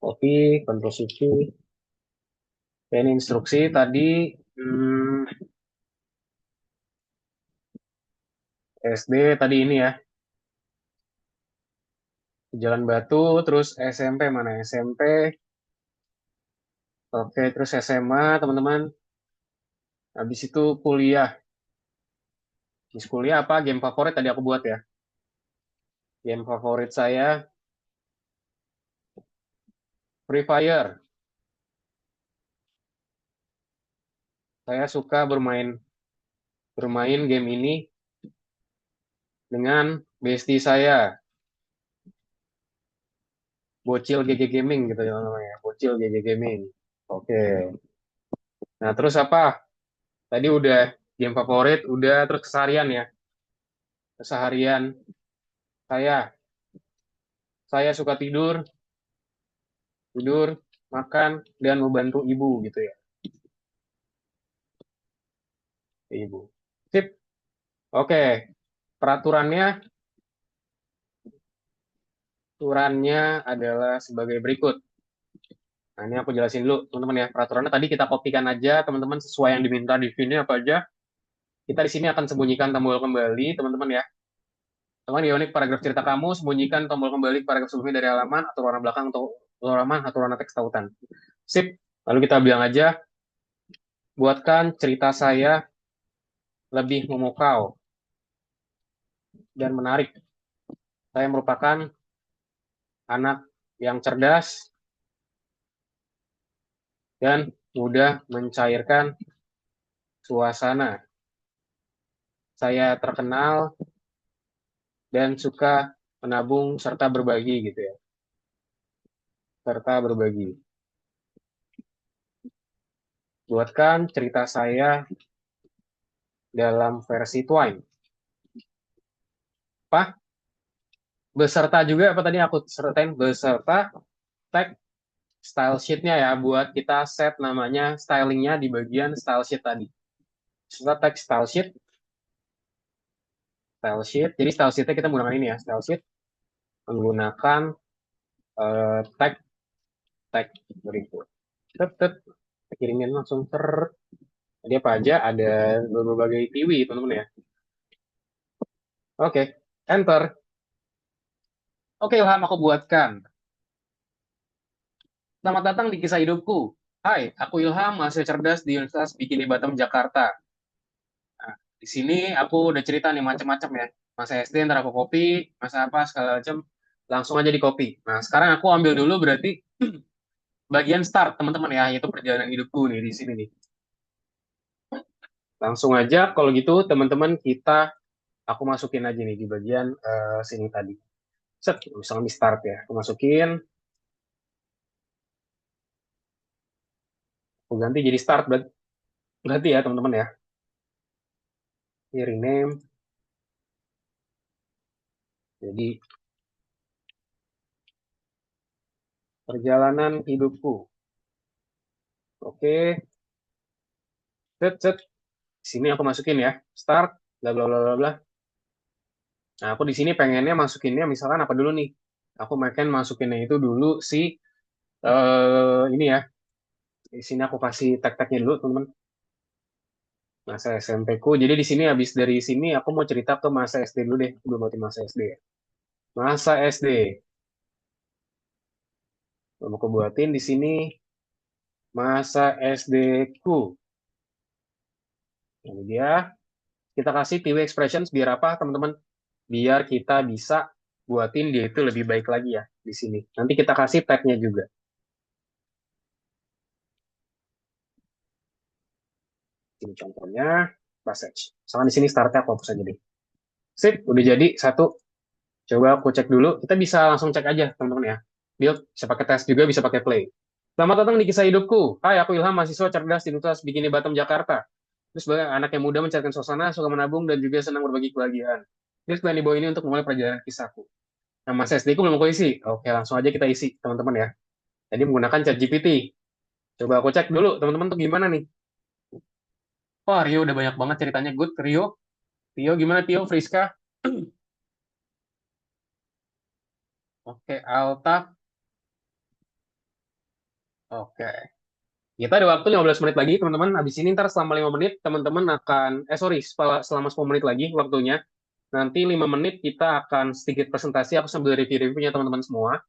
Copy, Ctrl C. Ini instruksi tadi. SD tadi ini ya, Jalan Batu, terus SMP mana? SMP, oke, terus SMA teman-teman. Habis itu kuliah. Habis kuliah apa? Game favorit tadi aku buat ya. Game favorit saya Free Fire. Saya suka bermain bermain game ini dengan bestie saya, Bocil GG Gaming gitu ya namanya. Bocil GG Gaming. Oke. Nah, terus apa? Tadi udah game favorit, udah terus keseharian ya. Keseharian saya, saya suka tidur, tidur, makan, dan membantu ibu gitu ya. Ibu. Sip. Oke. Peraturannya, peraturannya adalah sebagai berikut. Nah, ini aku jelasin dulu, teman-teman ya. Peraturannya tadi kita kopikan aja, teman-teman, sesuai yang diminta di sini apa aja. Kita di sini akan sembunyikan tombol kembali, teman-teman ya. Teman di unik paragraf cerita kamu, sembunyikan tombol kembali paragraf sebelumnya dari halaman atau warna belakang atau halaman atau warna teks tautan. Sip. Lalu kita bilang aja, buatkan cerita saya lebih memukau dan menarik. Saya merupakan anak yang cerdas dan mudah mencairkan suasana. Saya terkenal dan suka menabung serta berbagi gitu ya. Serta berbagi. Buatkan cerita saya dalam versi Twine. Apa? Beserta juga apa tadi aku sertain? Beserta tag style sheet-nya ya, buat kita set namanya stylingnya di bagian style sheet tadi. Beserta tag style sheet. Style sheet. Jadi style sheet-nya kita menggunakan ini ya, style sheet. Menggunakan tag tag berikut. Tet, kirimin langsung ter. Jadi apa aja? Ada berbagai tiwi, teman-teman ya. Oke, enter. Oke, Ilham, aku buatkan. Selamat datang di kisah hidupku. Hai, aku Ilham, mahasiswa cerdas di Universitas Bikini Bottom, Jakarta. Nah, di sini aku udah cerita nih macam-macam ya. Masa SD ntar aku copy, masa apa segala macam, langsung aja di copy. Nah, sekarang aku ambil dulu berarti bagian start, teman-teman ya, yaitu perjalanan hidupku nih di sini nih. Langsung aja kalau gitu teman-teman aku masukin aja nih di bagian sini tadi. Set, misalnya di start ya. Aku masukin, aku ganti jadi start berarti ya teman-teman ya. Ini rename. Jadi perjalanan hidupku. Oke, set set. Sini aku masukin ya. Start, bla bla bla bla bla. Nah, aku di sini pengennya masukinnya misalkan apa dulu nih? Aku pengen masukinnya itu dulu si ini ya. Di sini aku kasih tag-tagnya dulu, teman-teman. Masa SMP ku. Jadi di sini habis dari sini aku mau cerita ke masa SD dulu deh. Belum mati masa SD ya. Masa SD. Mau aku buatin di sini masa SD ku. Ini dia. Kita kasih TV expressions biar apa, teman-teman? Biar kita bisa buatin dia itu lebih baik lagi ya di sini. Nanti kita kasih tag-nya juga. Ini contohnya passage. Misalkan di sini startnya aku hapus aja deh. Sip, udah jadi satu. Coba aku cek dulu. Kita bisa langsung cek aja, teman-teman ya. Build, bisa pakai tes juga, bisa pakai play. Selamat datang di kisah hidupku. Hai, aku Ilham, mahasiswa cerdas di Universitas Bikini Bottom, Jakarta. Terus sebagai anak yang muda mencairkan suasana, suka menabung, dan juga senang berbagi kebahagiaan. Terus plan di bawah ini untuk memulai perjalanan kisahku. Nah, Mas SD ku belum aku isi. Oke, langsung aja kita isi, teman-teman ya. Jadi menggunakan ChatGPT. Coba aku cek dulu, teman-teman tuh gimana nih? Wah, Rio udah banyak banget ceritanya. Good, Rio. Tio, gimana Tio? Friska? Oke, Alta. Oke. Kita ada waktu 15 menit lagi, teman-teman. Habis ini ntar selama 5 menit, teman-teman akan... sorry, selama 10 menit lagi waktunya. nanti 5 menit kita akan sedikit presentasi, aku sambil review-reviewnya teman-teman semua,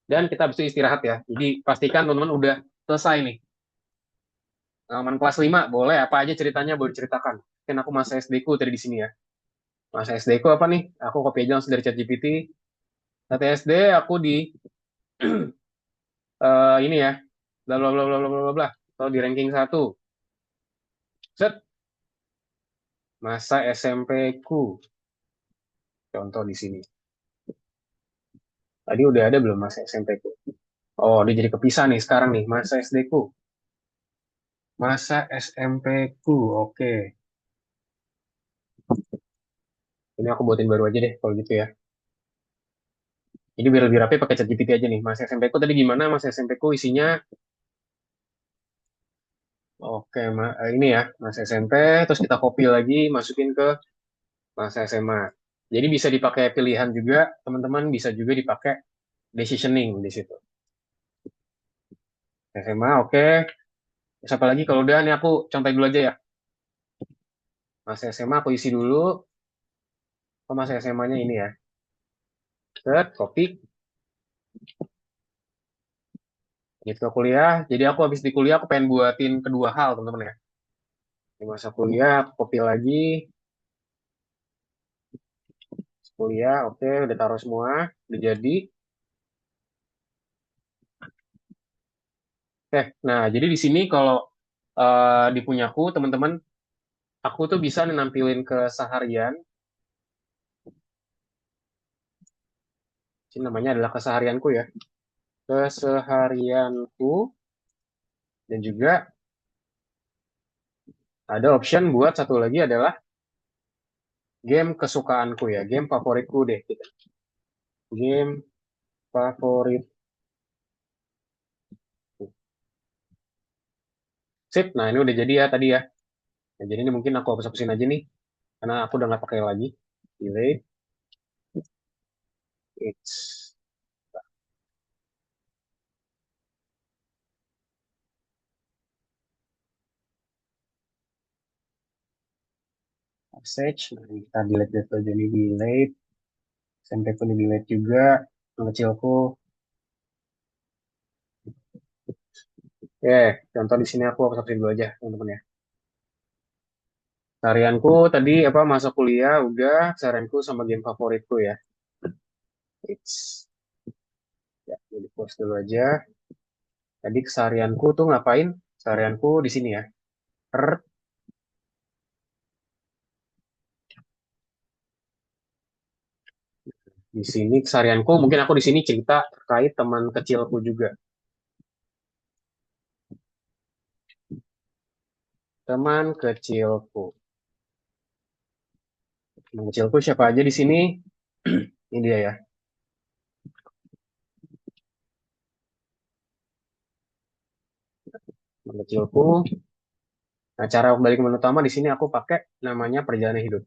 dan kita habis itu istirahat ya. Jadi pastikan teman-teman udah selesai nih. Aman kelas 5, boleh apa aja ceritanya boleh diceritakan. Mungkin aku masa SD ku tadi di sini ya. Masa SD ku apa nih? Aku copy aja langsung dari ChatGPT. Saat SD aku di ini ya, bla bla bla bla bla bla bla, atau di ranking 1. Set, masa SMP ku. Contoh di sini. Tadi udah ada belum masa SMP ku? Oh, dia jadi kepisah nih sekarang nih, masa SD ku. Masa SMP ku, oke. Ini aku buatin baru aja deh kalau gitu ya. Jadi biar lebih rapi pakai ChatGPT aja nih. Masa SMP ku tadi gimana? Masa SMP ku isinya, oke, ini ya, masa SMP, terus kita copy lagi, masukin ke masa SMA. Jadi bisa dipakai pilihan juga, teman-teman bisa juga dipakai decisioning di situ. SMA, oke. Terus apa lagi? Kalau udah, nih aku contohin dulu aja ya. Masa SMA aku isi dulu. Oh, masa SMA-nya ini ya. Set, copy. Gitu ke kuliah. Jadi aku habis di kuliah, aku pengen buatin kedua hal, teman-teman ya. Di masa kuliah, aku copy lagi. Kuliah, oke, udah taruh semua. Udah jadi. Nah, jadi di sini kalau di punyaku, teman-teman, aku tuh bisa nampilin keseharian. Ini namanya adalah keseharianku ya. Keseharianku. Dan juga ada option buat satu lagi adalah game kesukaanku ya. Game favoritku deh. Gitu. Game favorit. Sip, nah ini udah jadi ya tadi ya. Nah, jadi ini mungkin aku hapus-hapusin aja nih. Karena aku udah nggak pakai lagi. Delete. It's message. Nah, ini kita delete aja nih. Delete. Sampai pun delete juga. Yang kecilku. Oke, contoh di sini aku hapus-hapusin dulu aja, teman-teman ya. Harianku tadi apa masa kuliah udah, harianku sama game favoritku ya. It's ya, jadi post dulu aja. Tadi keseharianku tuh ngapain? Keseharianku di sini ya. Er, di sini keseharianku mungkin aku di sini cerita terkait teman kecilku juga. Teman kecilku. Teman kecilku siapa aja di sini? Ini dia ya. Teman kecilku. Nah, cara balik ke menu utama di sini aku pakai namanya perjalanan hidup.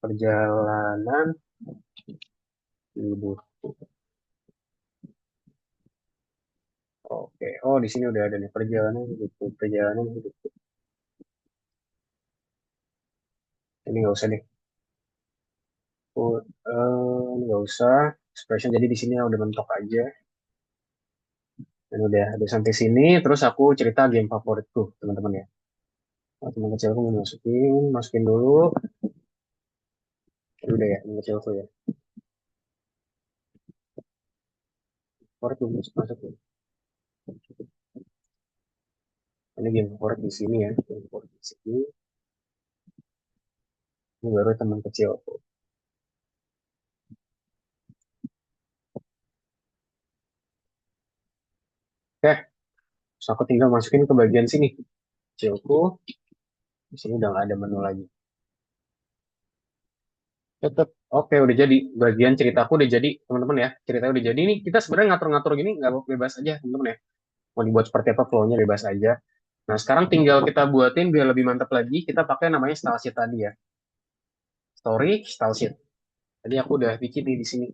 Perjalanan hidup. Oke. Oh, di sini udah ada nih perjalanan hidup. Perjalanan hidup. Ini nggak usah deh. Oh, ini nggak usah. Expression jadi di sini udah mentok aja. Dan udah sampai sini. Terus aku cerita game favoritku, teman-teman ya. Oh, teman kecilku mau masukin dulu. Ini udah ya, teman kecilku ya. Favorit belum masuk ya. Ini game favorit di sini ya. Game favorit di sini. Ini baru teman kecilku. Oke, terus aku tinggal masukin ke bagian sini. Kecilku. Di sini udah nggak ada menu lagi. Tetap. Oke, udah jadi. Bagian ceritaku udah jadi, teman-teman ya. Ceritanya udah jadi. Ini kita sebenarnya ngatur-ngatur gini nggak bebas aja, teman-teman ya. Mau dibuat seperti apa flow-nya bebas aja. Nah, sekarang tinggal kita buatin biar lebih mantap lagi. Kita pakai namanya style sheet tadi ya. Story, style sheet. Tadi aku udah bikin nih di sini.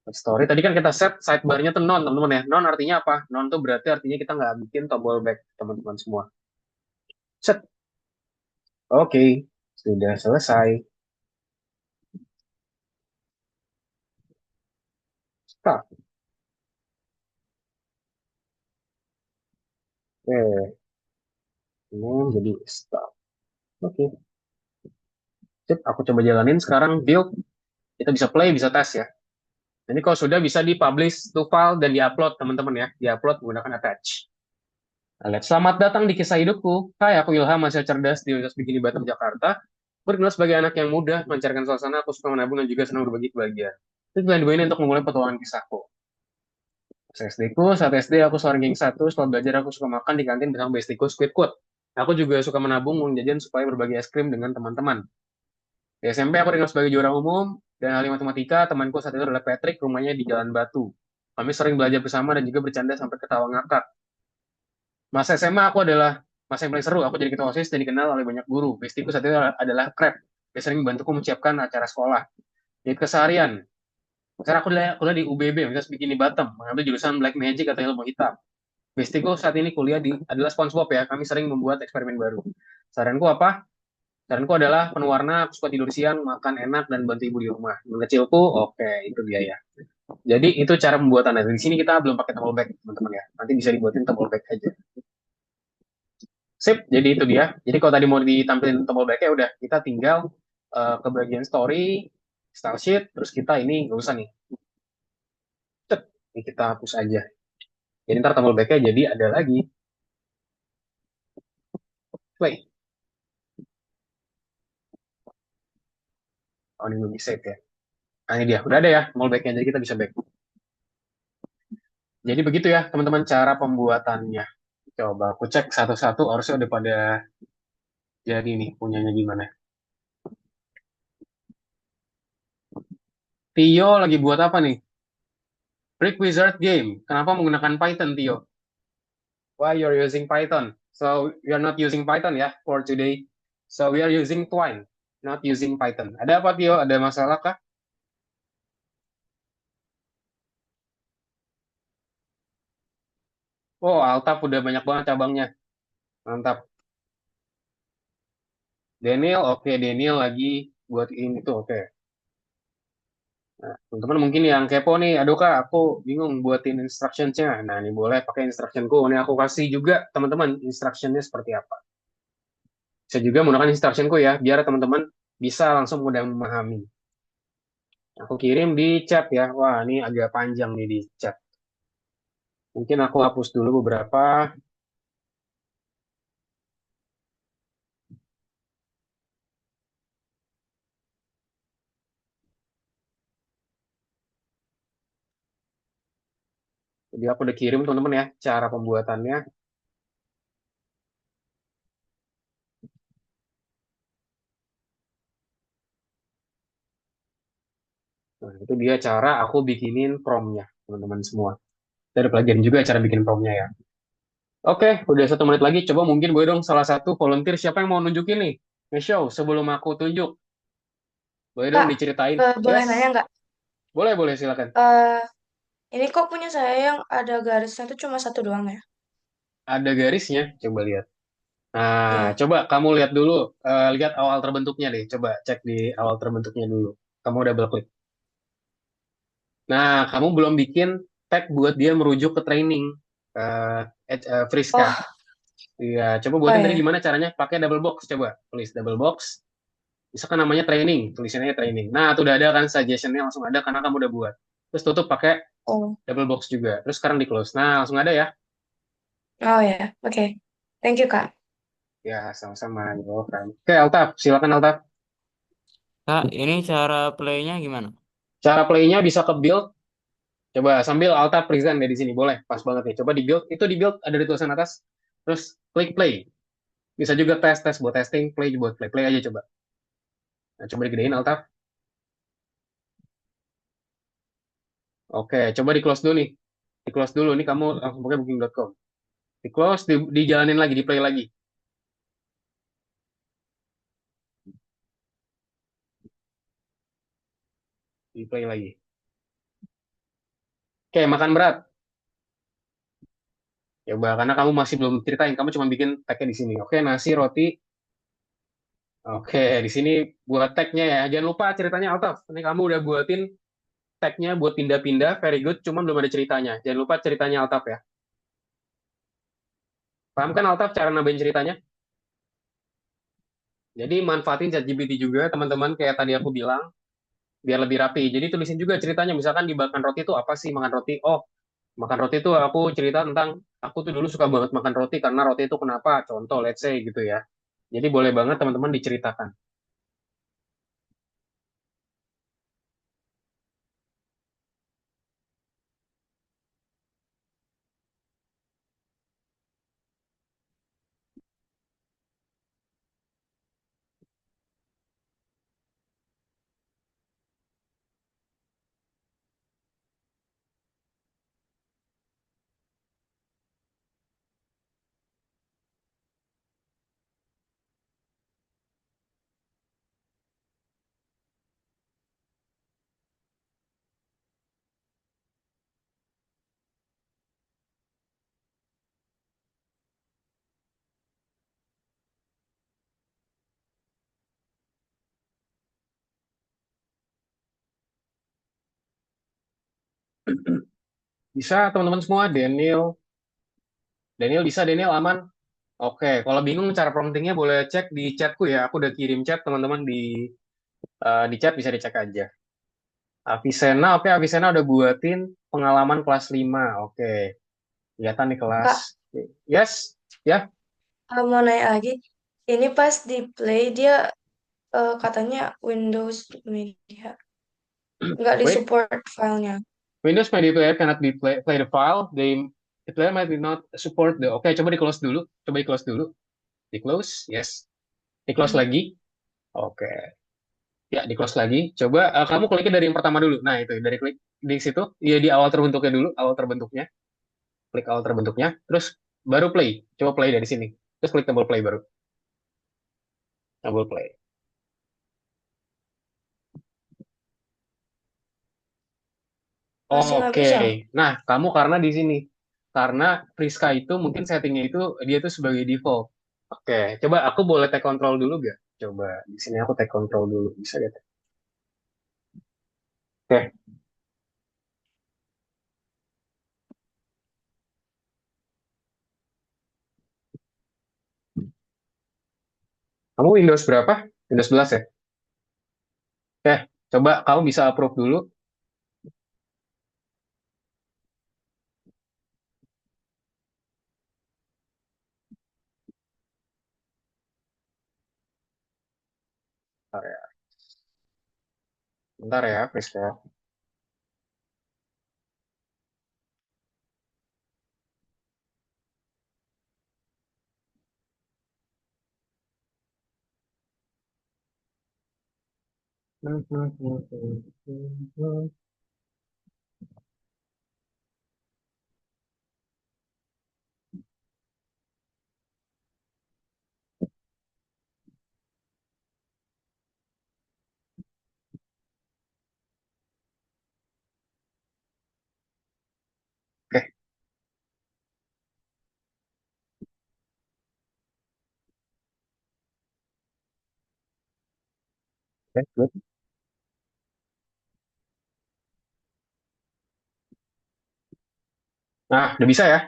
Story. Tadi kan kita set sidebar-nya tuh non, teman-teman ya. Non artinya apa? Non tuh berarti artinya kita nggak bikin tombol back, teman-teman semua. Set. Oke. Sudah selesai. Stop. Oke, ini jadi stop. Oke. Sip, aku coba jalanin sekarang build. Kita bisa play, bisa tes ya. Ini kalau sudah bisa dipublish to file dan diupload teman-teman ya. Diupload menggunakan attach. Nah, lihat. Selamat datang di kisah hidupku. Hai, aku Ilham, mahasiswa cerdas di Universitas Bikini Bottom, Jakarta. Berkenal sebagai anak yang muda, melancarkan suasana, aku suka menabung dan juga senang berbagi kebahagiaan. Itu pilihan gue ini untuk memulai petualangan kisahku. SD ku, saat SD aku seorang geng satu, setelah belajar aku suka makan di kantin bersama bestiku Squidward. Aku juga suka menabung uang jajan supaya berbagi es krim dengan teman-teman. Di SMP aku dikenal sebagai juara umum, dan ahli matematika, temanku saat itu adalah Patrick, rumahnya di Jalan Batu. Kami sering belajar bersama dan juga bercanda sampai ketawa ngakak. Masa SMA aku adalah masa yang paling seru, aku jadi ketua OSIS dan dikenal oleh banyak guru. Bestiku saat itu adalah Crab, dia sering membantuku menyiapkan acara sekolah. Jadi keseharian, sekarang aku kuliah di UBB, Universitas Bikini Bottom, mengambil jurusan Black Magic atau ilmu hitam. Bestiku saat ini kuliah adalah SpongeBob ya. Kami sering membuat eksperimen baru. Saranku apa? Saranku adalah penuh warna, aku suka tidur siang, makan enak, dan bantu ibu di rumah. Mengecilku, oke, itu dia ya. Jadi itu cara pembuatannya. Di sini kita belum pakai tombol back, teman-teman ya. Nanti bisa dibuatin tombol back aja. Sip, jadi itu dia. Jadi kalau tadi mau ditampilin tombol back-nya udah, kita tinggal ke bagian story, style sheet, terus kita ini nggak usah nih. Cet, ini kita hapus aja. Jadi ntar tombol back-nya jadi ada lagi. Play. Oh, ini belum di save ya. Nah, ini dia. Udah ada ya tombol back-nya, jadi kita bisa back. Jadi begitu ya, teman-teman, cara pembuatannya. Coba aku cek satu-satu, harusnya udah pada jadi nih, punyanya gimana. Tio lagi buat apa nih? Brick Wizard Game. Kenapa menggunakan Python, Tio? Why you're using Python? So you're not using Python ya for today. So we are using Twine, not using Python. Ada apa, Tio? Ada masalah kah? Oh, Altaf udah banyak banget cabangnya. Mantap. Daniel, oke. Daniel lagi buat ini tuh, oke. Nah, teman-teman mungkin yang kepo nih, aduh kak, aku bingung buatin instructions-nya. Nah, ini boleh pakai instructionku. Ini aku kasih juga, teman-teman, instructionnya seperti apa. Saya juga menggunakan instructionku ya, biar teman-teman bisa langsung mudah memahami. Aku kirim di chat ya. Wah, ini agak panjang nih di chat. Mungkin aku hapus dulu beberapa. Jadi aku udah kirim teman-teman ya, cara pembuatannya. Nah, itu dia cara aku bikinin promnya, teman-teman semua. Saya ada pelajarin juga cara bikin promnya ya. Oke, udah 1 menit lagi. Coba mungkin boleh dong salah satu volunteer siapa yang mau nunjukin nih? Nge-show sebelum aku tunjuk. Boleh dong Kak, diceritain. boleh Yes, nanya nggak? boleh, boleh, silakan. Eh, ini kok punya saya yang ada garisnya tuh cuma satu doang ya? Ada garisnya, coba lihat. Nah, Iya. coba kamu lihat dulu, lihat awal terbentuknya deh. Coba cek di awal terbentuknya dulu. Kamu double klik. Nah, kamu belum bikin tag buat dia merujuk ke training, Friska. Oh, Iya, coba oh buatin tadi ya. gimana caranya? Pakai double box, coba tulis double box. Misalkan namanya training, tulisannya training. Nah, itu udah ada kan suggestionnya langsung ada karena kamu udah buat. Terus tutup pakai Oh, double box juga. Terus sekarang di close. Nah, langsung ada ya. oh ya. Oke. Thank you, Kak. Ya, sama-sama. Oke, Altaf, silakan Altaf. Kak, ini cara playnya gimana? Cara playnya bisa ke build. Coba sambil Altaf present deh di sini, boleh. Pas banget nih. Coba di build. Itu di build ada di tulisan atas. Terus klik play. Bisa juga tes buat testing, play buat play aja coba. Nah, coba digedein Altaf. Oke, coba di close dulu nih. Di close dulu nih kamu langsung pakai booking.com. Di close, dijalanin lagi, di play lagi. Di play lagi. Oke, makan berat. Coba karena kamu masih belum ceritain, kamu cuma bikin tagnya di sini. Oke, nasi, roti. Oke, di sini buat tag-nya ya. Jangan lupa ceritanya Altaf. Ini kamu udah buatin tag-nya buat pindah-pindah, very good. Cuman belum ada ceritanya. Jangan lupa ceritanya Altaf ya. Paham kan Altaf cara nambahin ceritanya? Jadi manfaatin ChatGPT juga teman-teman kayak tadi aku bilang biar lebih rapi. Jadi tulisin juga ceritanya. Misalkan di makan roti itu apa sih makan roti? Oh, makan roti itu aku cerita tentang aku tuh dulu suka banget makan roti karena roti itu kenapa? Contoh, let's say gitu ya. Jadi boleh banget teman-teman diceritakan. Bisa teman-teman semua, Daniel. Daniel bisa, Daniel aman. Oke, kalau bingung cara promptingnya boleh cek di chatku ya. Aku udah kirim chat teman-teman di chat bisa dicek aja. Avicenna, oke Avicenna udah buatin pengalaman kelas 5. Oke, kelihatan di kelas. Kak, Yes, ya. mau nanya lagi. Ini pas di play dia katanya Windows Media. Nggak Wait, disupport filenya. Windows Media Player cannot play the file. The player might not support the. Oke, coba di close dulu. Coba di close dulu. Di close, yes. Di close Hmm. lagi. Oke. Ya, di close lagi. Coba kamu kliknya dari yang pertama dulu. Nah, itu dari klik di situ. Ya, di awal terbentuknya dulu, awal terbentuknya. Klik awal terbentuknya, terus baru play. Coba play dari sini. Terus klik tombol play baru. Tombol play. Masih nggak Oke. bisa. Nah, kamu karena di sini. Karena Friska itu mungkin settingnya itu dia tuh sebagai default. Oke, coba aku boleh take control dulu gak? Coba di sini aku take control dulu. Bisa gak? Oke, kamu Windows berapa? Windows 11 ya? Oke, coba kamu bisa approve dulu. Bentar ya, bentar ya, Friska. Oke, oke, good. Nah, udah bisa ya?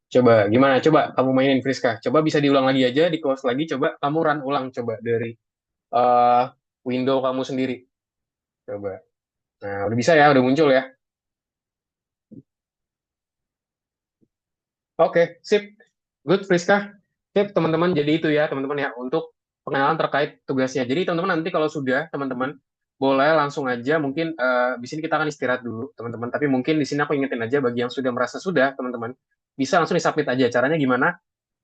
Coba, gimana? Coba kamu mainin Friska. Coba bisa diulang lagi aja, di close lagi. Coba kamu run ulang coba dari eh window kamu sendiri. Coba. Nah, udah bisa ya, udah muncul ya. Oke, sip. Good, Friska. Sip, teman-teman. Jadi itu ya, teman-teman ya, untuk pengenalan terkait tugasnya. Jadi, teman-teman nanti kalau sudah, teman-teman, boleh langsung aja, mungkin di sini kita akan istirahat dulu, teman-teman. Tapi mungkin di sini aku ingetin aja bagi yang sudah merasa sudah, teman-teman, bisa langsung disubmit aja. Caranya gimana?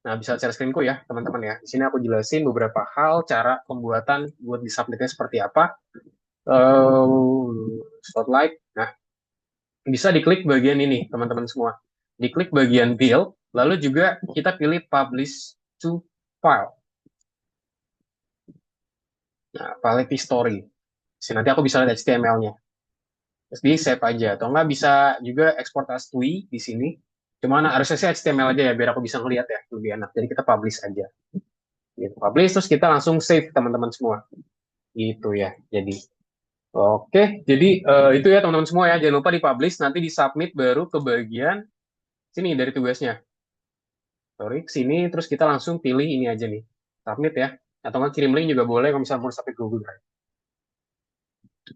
Nah, bisa share screenku ya, teman-teman ya. Di sini aku jelasin beberapa hal, cara pembuatan buat disubmitnya seperti apa. Spotlight. Nah, bisa diklik bagian ini, teman-teman semua. Diklik bagian build, lalu juga kita pilih publish to file. Nah, file history. Jadi nanti aku bisa lihat HTML-nya. Terus di save aja. Atau nggak bisa juga export as TUI di sini. Cuman harusnya sih HTML aja ya, biar aku bisa ngeliat ya, lebih enak. Jadi kita publish aja. Gitu. Publish, terus kita langsung save teman-teman semua. Gitu ya. Jadi, oke. Jadi, itu ya teman-teman semua ya. Jangan lupa di-publish, nanti di-submit baru ke bagian sini dari tugasnya. Sorry, ke sini, terus kita langsung pilih ini aja nih. Submit ya. Atau nggak kirim link juga boleh kalau misalnya mau submit ke Google Drive.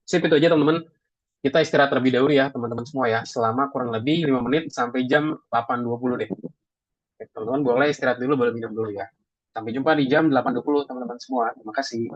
Sip, itu aja teman-teman. Kita istirahat terlebih dahulu ya, teman-teman semua ya. Selama kurang lebih 5 menit sampai jam 8.20 deh. Oke, teman-teman boleh istirahat dulu, boleh minum dulu ya. Sampai jumpa di jam 8.20, teman-teman semua. Terima kasih.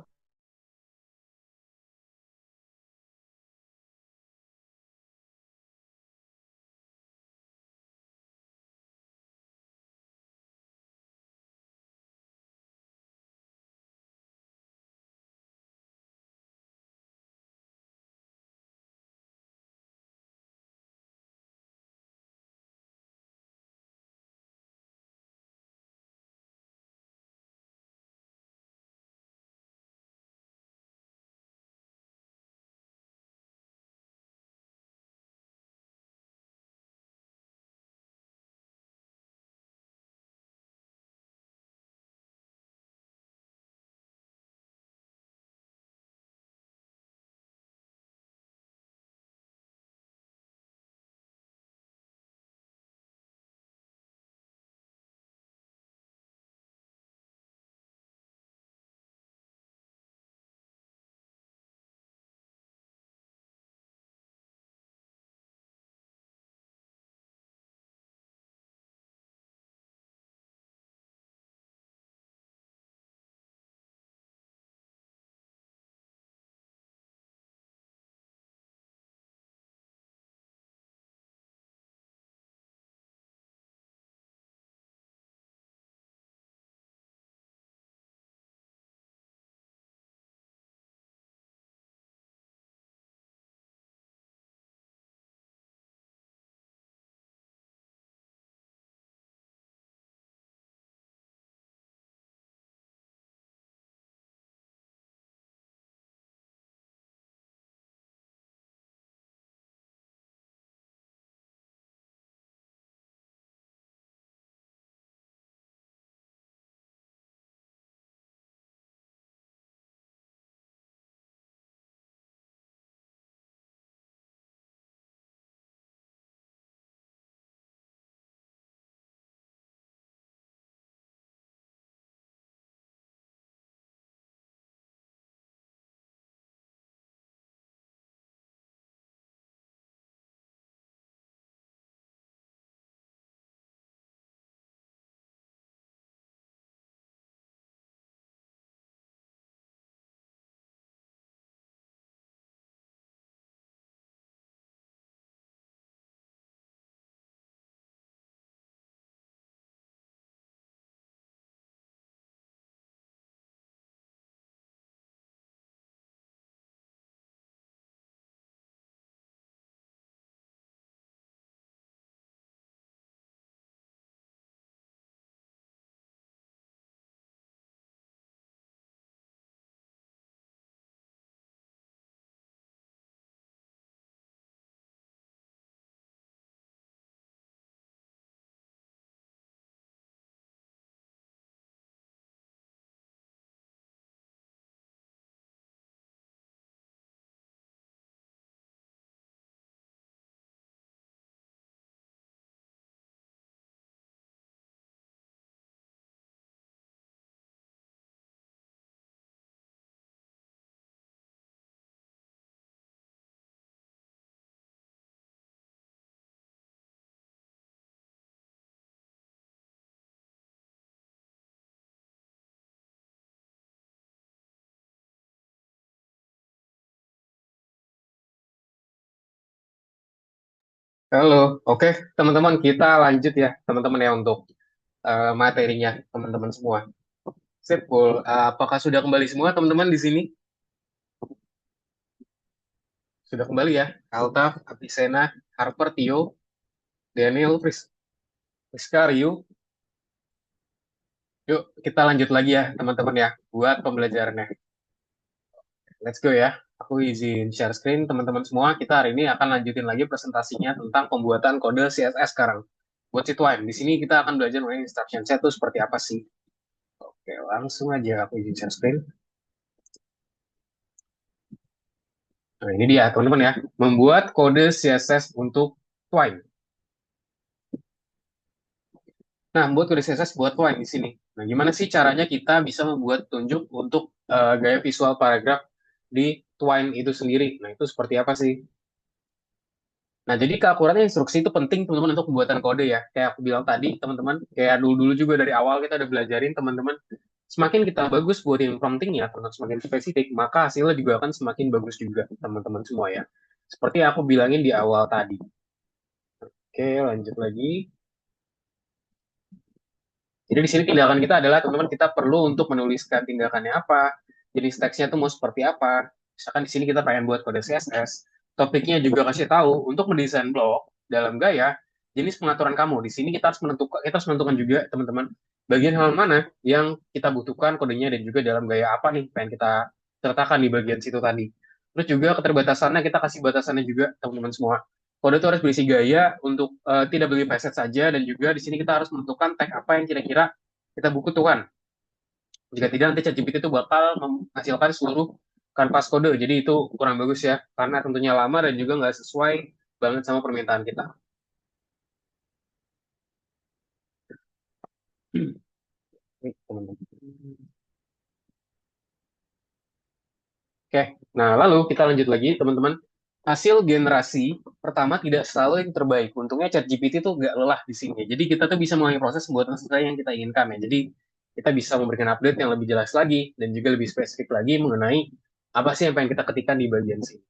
Halo, oke teman-teman kita lanjut ya teman-teman ya untuk materinya teman-teman semua. Sip, Pul. Apakah sudah kembali semua teman-teman di sini? Sudah kembali ya? Altaf, Apisena, Harper, Tio, Daniel, Friska, Ryu. Yuk kita lanjut lagi ya teman-teman ya buat pembelajarannya. Let's go ya. Aku izin share screen teman-teman semua. Kita hari ini akan lanjutin lagi presentasinya tentang pembuatan kode CSS sekarang. buat si Twine. Di sini kita akan belajar mengenai instruction set itu seperti apa sih. Oke, langsung aja aku izin share screen. Nah, ini dia teman-teman ya, membuat kode CSS untuk Twine. Nah, membuat kode CSS buat Twine di sini. Nah, gimana sih caranya kita bisa membuat petunjuk untuk gaya visual paragraf di Twine itu sendiri? Nah, itu seperti apa sih? Nah, jadi keakuratan instruksi itu penting teman-teman untuk pembuatan kode ya. Kayak aku bilang tadi, teman-teman, kayak dulu-dulu juga dari awal kita udah belajarin teman-teman. Semakin kita bagus buatin promptingnya, atau semakin spesifik, maka hasilnya juga akan semakin bagus juga, teman-teman semua ya. Seperti yang aku bilangin di awal tadi. Oke, lanjut lagi. Jadi di sini tindakan kita adalah, teman-teman, kita perlu untuk menuliskan tindakannya apa, jenis teksnya itu mau seperti apa. Misalkan di sini kita pengen buat kode CSS, topiknya juga kasih tahu untuk mendesain blog dalam gaya jenis pengaturan kamu. Di sini kita harus menentukan juga, teman-teman, bagian hal mana yang kita butuhkan kodenya dan juga dalam gaya apa nih pengen kita sertakan di bagian situ tadi. Terus juga keterbatasannya kita kasih batasannya juga, teman-teman semua. Kode itu harus berisi gaya untuk tidak beli preset saja, dan juga di sini kita harus menentukan tag apa yang kira-kira kita butuhkan. Jika tidak, nanti ChatGPT itu bakal menghasilkan seluruh kanvas kode. Jadi itu kurang bagus ya, karena tentunya lama dan juga nggak sesuai banget sama permintaan kita. Oke, nah lalu kita lanjut lagi teman-teman. Hasil generasi pertama tidak selalu yang terbaik. Untungnya ChatGPT tuh nggak lelah di sini. Jadi kita tuh bisa mengulangi proses pembuatan sesuai yang kita inginkan ya. Jadi kita bisa memberikan update yang lebih jelas lagi dan juga lebih spesifik lagi mengenai apa sih yang pengen kita ketikkan di bagian sini.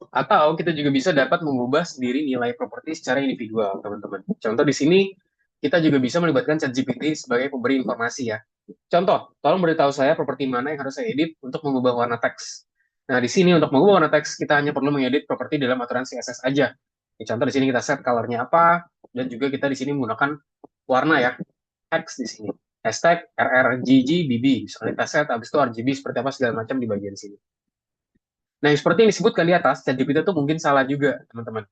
Atau kita juga bisa dapat mengubah sendiri nilai properti secara individual, teman-teman. Contoh di sini, kita juga bisa melibatkan ChatGPT sebagai pemberi informasi ya. Contoh, tolong beritahu saya properti mana yang harus saya edit untuk mengubah warna teks. Nah, di sini untuk mengubah warna teks, kita hanya perlu mengedit properti dalam aturan CSS aja. Contoh di sini kita set color-nya apa, dan juga kita di sini menggunakan warna ya, X di sini. Hashtag RRGGBB, misalnya kita set, habis itu RGB seperti apa segala macam di bagian sini. Nah, yang seperti yang disebutkan di atas, ChatGPT itu mungkin salah juga, teman-teman.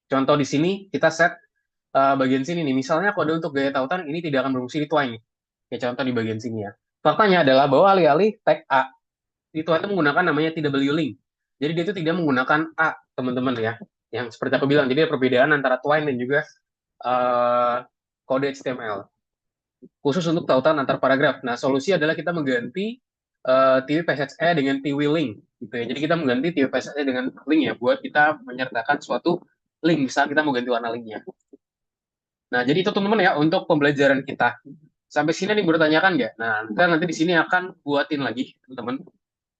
Contoh di sini, kita set bagian sini nih. Misalnya kode untuk gaya tautan ini tidak akan berfungsi di Twine. Ya, contoh di bagian sini ya. Faktanya adalah bahwa alih-alih tag A, di Twine itu menggunakan namanya TW-link. Jadi dia itu tidak menggunakan A, teman-teman ya. Yang seperti aku bilang, jadi ada perbedaan antara Twine dan juga kode HTML. Khusus untuk tautan antar paragraf. Nah, solusi adalah kita mengganti TW-PSHE dengan TW-link. Gitu ya. Jadi kita mengganti TW-PSHE dengan link ya, buat kita menyertakan suatu link, misalnya kita mau ganti warna linknya. Nah, jadi itu teman-teman ya untuk pembelajaran kita. Sampai sini nih bertanyakan nggak? Nah, kita nanti di sini akan buatin lagi, teman-teman.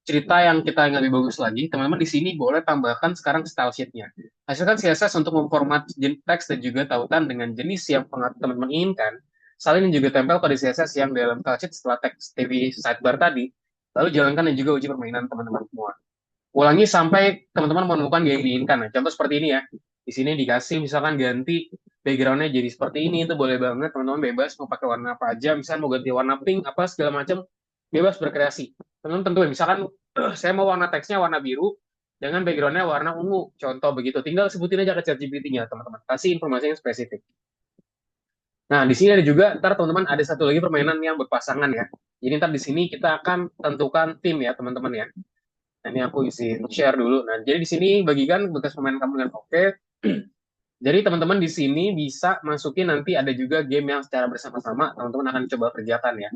Cerita yang kita yang lebih bagus lagi, teman-teman di sini boleh tambahkan sekarang style sheet-nya. Hasilkan CSS untuk memformat teks dan juga tautan dengan jenis yang teman-teman inginkan. Salin juga tempel pada CSS yang dalam style sheet setelah teks TV sidebar tadi. Lalu jalankan dan juga uji permainan teman-teman semua. Ulangi sampai teman-teman menemukan gaya yang diinginkan. Nah, contoh seperti ini ya. Di sini dikasih misalkan ganti background-nya jadi seperti ini, itu boleh banget teman-teman, bebas mau pakai warna apa aja. Misalnya mau ganti warna pink apa segala macam, bebas berkreasi. Teman-teman tentuin, misalkan saya mau warna teksnya warna biru dengan background-nya warna ungu. Contoh begitu. Tinggal sebutin aja ke ChatGPT-nya, teman-teman. Kasih informasi yang spesifik. Nah, di sini ada juga, ntar teman-teman ada satu lagi permainan yang berpasangan ya. Jadi ntar di sini kita akan tentukan tim ya, teman-teman ya. Nah, ini aku isi share dulu. Nah, jadi di sini bagikan bekas pemain kamu dengan oke. Jadi teman-teman di sini bisa masukin nanti ada juga game yang secara bersama-sama teman-teman akan coba kerjakan ya.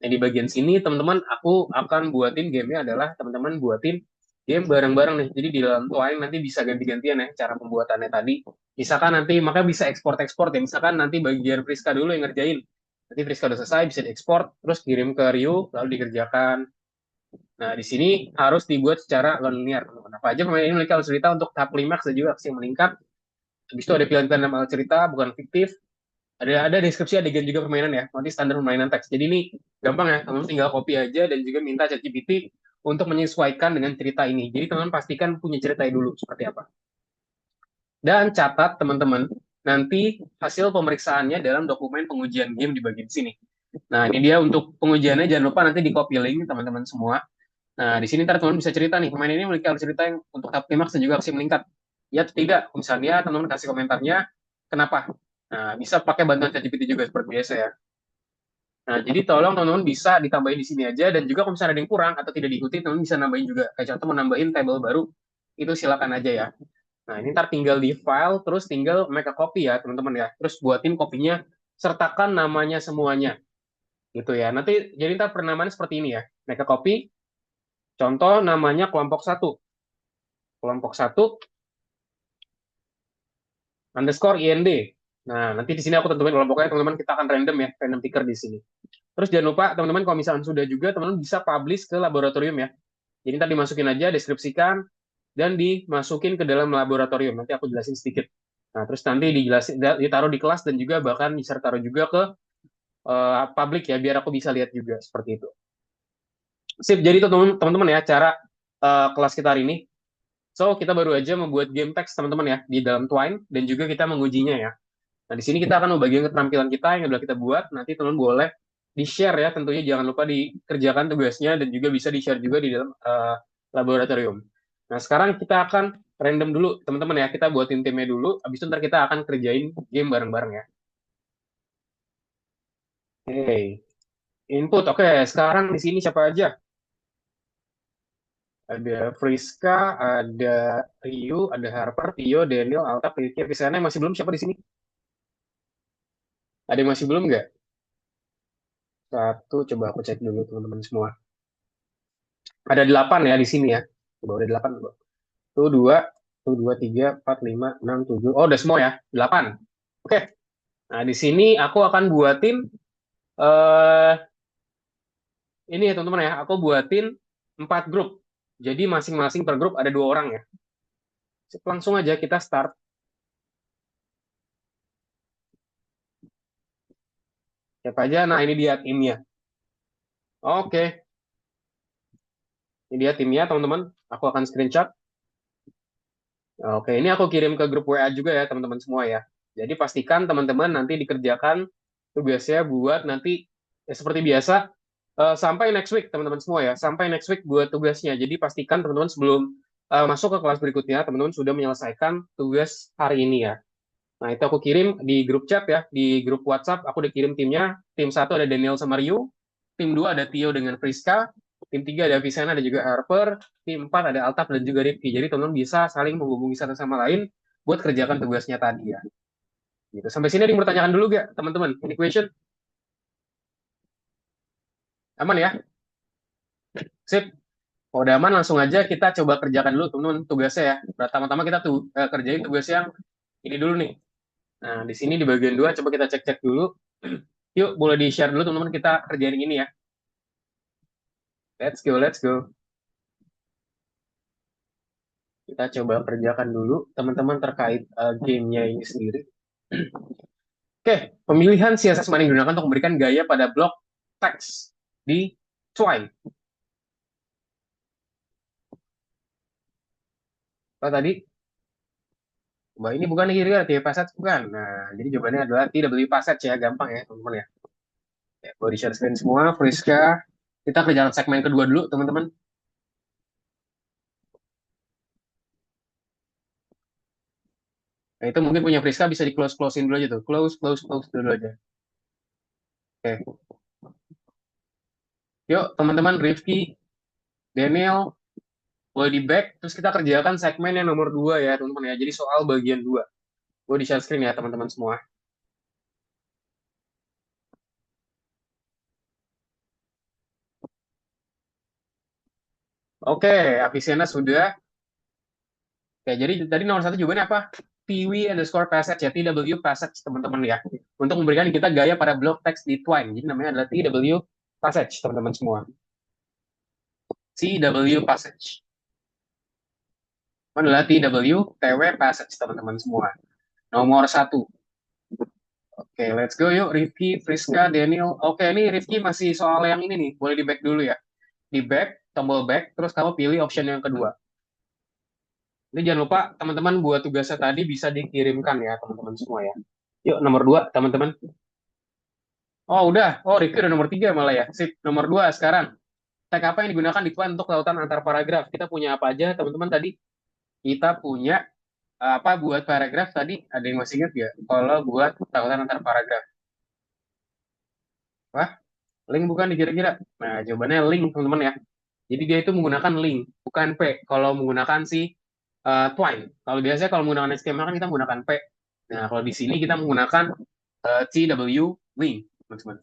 Nah, di bagian sini teman-teman aku akan buatin gamenya adalah teman-teman buatin game bareng-bareng nih. Jadi di dalam Twine nanti bisa ganti-gantian ya cara pembuatannya tadi. Misalkan nanti makanya bisa ekspor-ekspor ya. Misalkan nanti bagian Friska dulu yang ngerjain. Nanti Friska udah selesai bisa diekspor terus kirim ke Ryu lalu dikerjakan. Nah, di sini harus dibuat secara linear. Apa aja pemain ini memiliki alur cerita untuk tahap klimaks dan juga aksi yang meningkat. Habis itu ada pilihan-pilihan dalam alur cerita, bukan fiktif. Ada deskripsi adegan juga permainan ya, nanti standar permainan teks. Jadi ini gampang ya, teman-teman tinggal copy aja dan juga minta ChatGPT untuk menyesuaikan dengan cerita ini. Jadi teman-teman pastikan punya ceritanya dulu seperti apa. Dan catat teman-teman, nanti hasil pemeriksaannya dalam dokumen pengujian game di bagian sini. Nah, ini dia untuk pengujiannya, jangan lupa nanti di copy link teman-teman semua. Nah, di sini ntar teman-teman bisa cerita nih, pemain ini memiliki alur cerita yang untuk tahap klimaks dan juga aksi meningkat. Ya atau tidak, misalnya teman-teman kasih komentarnya, Kenapa? Nah, bisa pakai bantuan ChatGPT juga seperti biasa ya. Nah, jadi tolong teman-teman bisa ditambahin di sini aja, dan juga kalau misalnya ada yang kurang atau tidak diikuti, teman-teman bisa nambahin juga. Kayak contoh mau nambahin table baru, itu silakan aja ya. Nah, ini ntar tinggal di file, terus tinggal make a copy ya, teman-teman ya. Terus buatin kopinya, sertakan namanya semuanya. Gitu ya. Nanti, jadi ntar penamaannya seperti ini ya. Make a copy, contoh namanya kelompok 1. Kelompok 1, underscore IND. Nah, nanti di sini aku tentuin kelompoknya, teman-teman, kita akan random ya, random picker di sini. Terus jangan lupa, teman-teman, kalau misalnya sudah juga, teman-teman bisa publish ke laboratorium ya. Jadi ntar dimasukin aja, deskripsikan, dan dimasukin ke dalam laboratorium. Nanti aku jelasin sedikit. Nah, terus nanti dijelasin, ditaruh di kelas, dan juga bahkan bisa taruh juga ke publik ya, biar aku bisa lihat juga, seperti itu. Sip, jadi itu teman-teman ya, cara kelas kita hari ini. So, kita baru aja membuat game text, teman-teman ya, di dalam Twine, dan juga kita mengujinya ya. Nah, di sini kita akan membagikan keterampilan kita yang sudah kita buat. Nanti teman-teman boleh di-share ya, tentunya jangan lupa dikerjakan tugasnya, dan juga bisa di-share juga di dalam laboratorium. Nah, sekarang kita akan random dulu, teman-teman ya. Kita buatin timnya dulu, habis itu ntar kita akan kerjain game bareng-bareng ya. Oke, input. Oke, sekarang di sini siapa aja? Ada Friska, ada Ryu, ada Harper, Tio, Daniel, Alta, Ricky, Krisana. Masih belum siapa di sini? Ada yang masih belum nggak? Satu, coba aku cek dulu teman-teman semua. Ada 8 ya di sini ya. Coba udah 8. Tuh 2, tuh 2, 3, 4, 5, 6, 7. Oh, udah semua ya. 8. Oke. Nah, di sini aku akan buatin eh ini ya teman-teman ya. Aku buatin 4 grup. Jadi masing-masing per grup ada 2 orang ya. Langsung aja kita start. Siapa aja? Nah, ini dia timnya. Oke. Ini dia timnya, teman-teman. Aku akan screenshot. Oke, ini aku kirim ke grup WA juga ya, teman-teman semua ya. Jadi pastikan teman-teman nanti dikerjakan tugasnya buat nanti ya, seperti biasa sampai next week teman-teman semua ya. Sampai next week buat tugasnya. Jadi pastikan teman-teman sebelum masuk ke kelas berikutnya, teman-teman sudah menyelesaikan tugas hari ini ya. Nah, itu aku kirim di grup chat ya, di grup WhatsApp. Aku udah kirim timnya. Tim 1 ada Daniel sama Ryu. Tim 2 ada Tio dengan Friska. Tim 3 ada Visena dan juga Harper. Tim 4 ada Altaf dan juga Rifki. Jadi teman-teman bisa saling menghubungi satu sama lain buat kerjakan tugasnya tadi ya. Gitu. Sampai sini ada yang bertanyakan dulu gak, teman-teman? Any question? Aman ya? Sip. Kalau udah aman, langsung aja kita coba kerjakan dulu, teman-teman, tugasnya ya. Pertama-tama kita kerjain tugas yang ini dulu nih. Nah, di sini di bagian 2, coba kita cek-cek dulu. Yuk, boleh di-share dulu, teman-teman, kita kerjain ini ya. Let's go, let's go. Kita coba kerjakan dulu, teman-teman, terkait gamenya ini sendiri. Oke, pemilihan CSS mana yang digunakan untuk memberikan gaya pada blok teks di Twine. Apa tadi? Bahwa ini bukan kira-kira TW passage, bukan. Nah, jadi jawabannya adalah TW passage ya, gampang ya, teman-teman ya. Ya, boleh di-share screen semua, Friska. Kita kerjaan segmen kedua dulu, teman-teman. Nah, itu mungkin punya Friska bisa di-close-closein dulu aja tuh. Close dulu aja. Oke. Yuk, teman-teman, Rifki, Daniel, boleh di back, terus kita kerjakan segmen yang nomor 2 ya, teman-teman ya. Jadi soal bagian 2. Gue di-share screen ya, teman-teman semua. Oke, Avicenna sudah. Oke, jadi tadi nomor 1 jawabannya apa? TW_passage ya, TW passage teman-teman ya. Untuk memberikan kita gaya pada blok teks di Twine. Jadi namanya adalah TW passage teman-teman semua. TW passage. Adalah TW passage teman-teman semua. Nomor 1. Oke, let's go yuk. Rifki, Friska, Daniel. Oke, ini Rifki masih soal yang ini nih. Boleh di back dulu ya. Di back, tombol back, terus kamu pilih option yang kedua. Ini jangan lupa teman-teman buat tugasnya tadi bisa dikirimkan ya teman-teman semua ya. Yuk nomor 2 teman-teman. Oh udah, oh Rifki udah nomor 3 malah ya. Sip, nomor 2 sekarang. Tag apa yang digunakan di Twine untuk lautan antar paragraf? Kita punya apa aja teman-teman tadi? Kita punya apa buat paragraf tadi ada yang masih ingat ya? Kalau buat tautan antar paragraf, wah, link bukan dikira-kira. Nah, jawabannya link teman-teman ya. Jadi dia itu menggunakan link, bukan P. Kalau menggunakan si Twine. Kalau biasanya kalau menggunakan HTML kan kita menggunakan P. Nah, kalau di sini kita menggunakan TW link, teman-teman.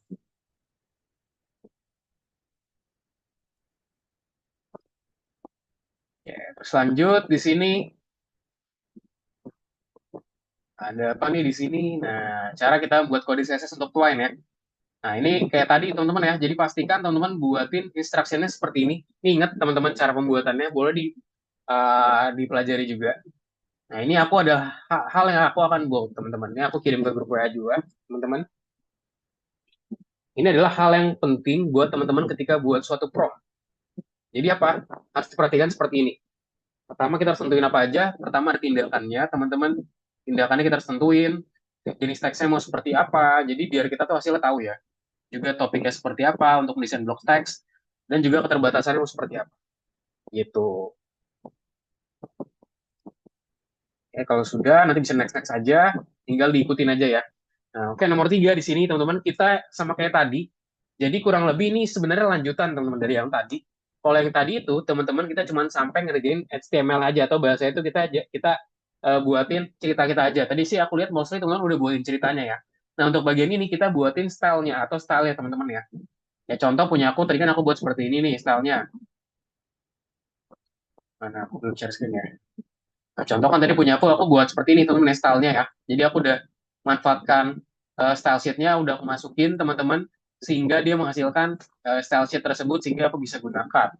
Ya, terus lanjut di sini ada apa nih di sini? Nah, cara kita buat kode CSS untuk Twine ya. Nah, ini kayak tadi teman-teman ya. Jadi pastikan teman-teman buatin instructionnya seperti ini. Ini ingat teman-teman cara pembuatannya boleh dipelajari juga. Nah, ini aku ada hal yang aku akan buat teman-teman. Ini aku kirim ke grup WA juga, teman-teman. Ini adalah hal yang penting buat teman-teman ketika buat suatu prompt. Jadi apa? Harus diperhatikan seperti ini. Pertama kita harus tentuin apa aja. Pertama ada tindakannya, teman-teman. Tindakannya kita harus tentuin. Jenis teksnya mau seperti apa. Jadi biar kita tuh hasilnya tahu ya. Juga topiknya seperti apa untuk desain blok teks. Dan juga keterbatasannya mau seperti apa. Gitu. Kalau sudah, nanti bisa next-next aja. Tinggal diikutin aja ya. Nah, oke, nomor 3 di sini, teman-teman. Kita sama kayak tadi. Jadi kurang lebih ini sebenarnya lanjutan, teman-teman, dari yang tadi. Kalau yang tadi itu, teman-teman, kita cuma sampai ngerjain HTML aja. Atau bahasa itu kita buatin cerita kita aja. Tadi sih aku lihat mostly teman-teman udah buatin ceritanya ya. Nah, untuk bagian ini kita buatin stylenya atau style ya, teman-teman ya. Ya, contoh punya aku, tadi kan aku buat seperti ini nih stylenya. Mana aku belum share screen ya. Nah, contoh kan tadi punya aku buat seperti ini teman-teman stylenya ya. Jadi aku udah manfaatkan style sheet-nya, udah aku masukin teman-teman sehingga dia menghasilkan style sheet tersebut sehingga aku bisa gunakan.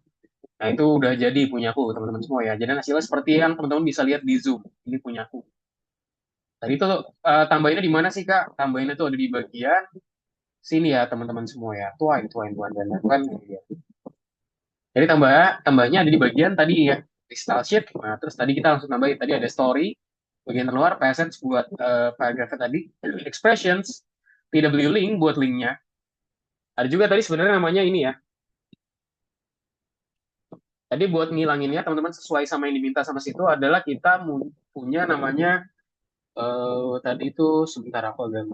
Nah, itu udah jadi punya aku teman-teman semua ya. Jadi hasilnya seperti yang teman-teman bisa lihat di Zoom. Ini punya aku. Tadi itu tambahinnya di mana sih Kak? Tambahinnya tuh ada di bagian sini ya teman-teman semua ya. Tuan dan lain-lain. Jadi tambahnya ada di bagian tadi ya, di style sheet. Nah, terus tadi kita langsung tambahin tadi ada story, bagian luar, passage buat paragrafnya tadi, expressions, TW link buat linknya. Ada juga tadi sebenarnya namanya ini ya. Tadi buat ngilanginnya teman-teman sesuai sama yang diminta sama situ adalah kita punya namanya tadi itu sebentar aku agak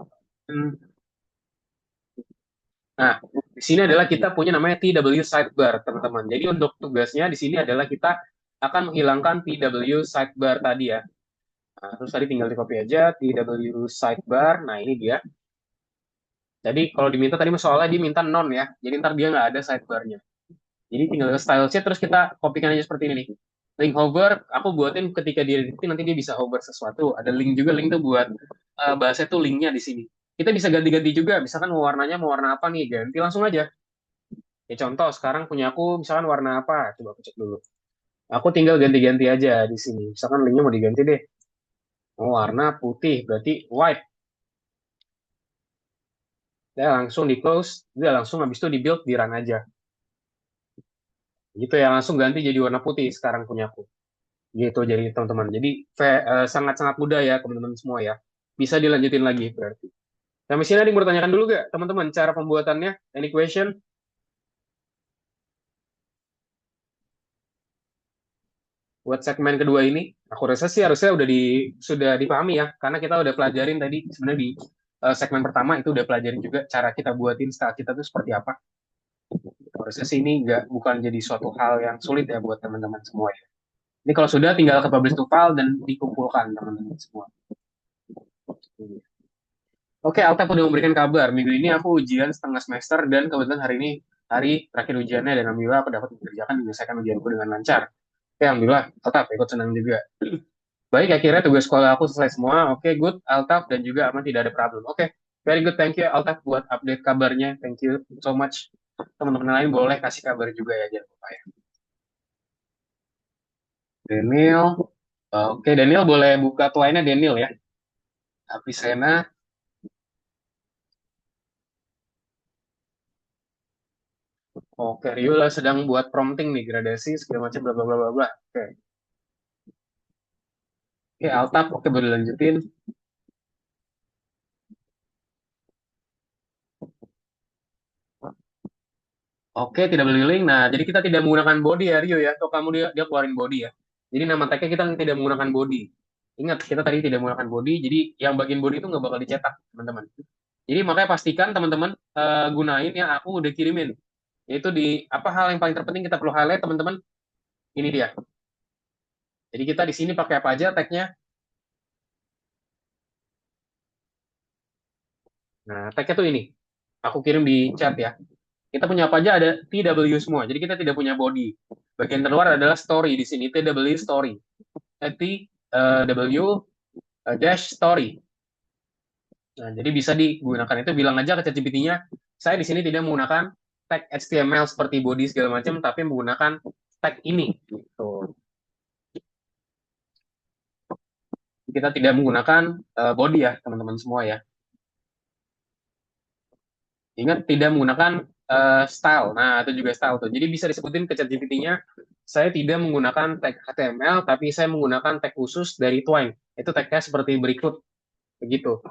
Nah, di sini adalah kita punya namanya TW sidebar, teman-teman. Jadi untuk tugasnya di sini adalah kita akan menghilangkan TW sidebar tadi ya. Nah, terus tadi tinggal di copy aja TW sidebar. Nah, ini dia. Jadi kalau diminta tadi soalnya dia minta non ya. Jadi ntar dia nggak ada sidebarnya. Jadi tinggal ke style sheet terus kita kopikan aja seperti ini nih. Link hover, aku buatin ketika dia editing nanti dia bisa hover sesuatu. Ada link juga, link tuh buat bahasa tuh linknya di sini. Kita bisa ganti-ganti juga, misalkan mau warnanya mau warna apa nih, ganti langsung aja. Ya contoh, sekarang punya aku misalkan warna apa, coba aku cek dulu. Aku tinggal ganti-ganti aja di sini. Misalkan linknya mau diganti deh. Mau warna putih, berarti white. Dia langsung di close, dia langsung habis itu di build, di run aja. Gitu ya, langsung ganti jadi warna putih sekarang punya aku. Gitu jadi teman-teman. Jadi sangat-sangat mudah ya teman-teman semua ya. Bisa dilanjutin lagi berarti. Sampai sini ada yang mau tanyakan dulu gak teman-teman cara pembuatannya? Any question? Buat segmen kedua ini, aku rasa sih harusnya sudah dipahami ya, karena kita udah pelajarin tadi sebenarnya di segmen pertama itu udah pelajarin juga cara kita buatin style kita itu seperti apa. Harusnya sih ini bukan jadi suatu hal yang sulit ya buat teman-teman semua ya. Ini kalau sudah tinggal ke publish to file dan dikumpulkan teman-teman semua. Oke, Altaf udah memberikan kabar. Minggu ini aku ujian setengah semester dan kebetulan hari ini hari terakhir ujiannya dan alhamdulillah aku dapat mengerjakan dan menyelesaikan ujianku dengan lancar. Oke, alhamdulillah, Altaf ikut senang juga. Baik, akhirnya tugas sekolah aku selesai semua. Oke, good, Altaf dan juga aman tidak ada problem. Oke, very good, thank you Altaf buat update kabarnya. Thank you so much. Teman-teman lain boleh kasih kabar juga ya, jangan lupa ya. Daniel, oke Daniel boleh buka tulisannya Daniel ya. Apisena. Oke, Rio lah sedang buat prompting nih, gradasi segala macam bla bla bla bla bla. Oke. Oke, Altaf, oke boleh lanjutin. Oke, tidak boleh link. Nah, jadi kita tidak menggunakan body ya, Rio ya. Atau kamu dia keluarin body ya. Jadi nama tagnya kita tidak menggunakan body. Ingat, kita tadi tidak menggunakan body, jadi yang bagian body itu nggak bakal dicetak, teman-teman. Jadi makanya pastikan teman-teman gunain yang aku udah kirimin. Yaitu di apa hal yang paling terpenting kita perlu highlight, teman-teman. Ini dia. Jadi kita di sini pakai apa aja tagnya? Nah, tagnya tuh ini. Aku kirim di chat ya. Kita punya apa aja ada TW semua. Jadi kita tidak punya body. Bagian terluar adalah story di sini TW story. TW dash story. Nah, jadi bisa digunakan itu bilang aja ke ChatGPT-nya, saya di sini tidak menggunakan tag HTML seperti body segala macam, tapi menggunakan tag ini. Gitu. Kita tidak menggunakan body ya, teman-teman semua ya. Ingat tidak menggunakan style. Nah, itu juga style tuh. Jadi bisa disebutin ke ChatGPT-nya, saya tidak menggunakan tag HTML, tapi saya menggunakan tag khusus dari Twine. Itu tagnya seperti berikut. Begitu.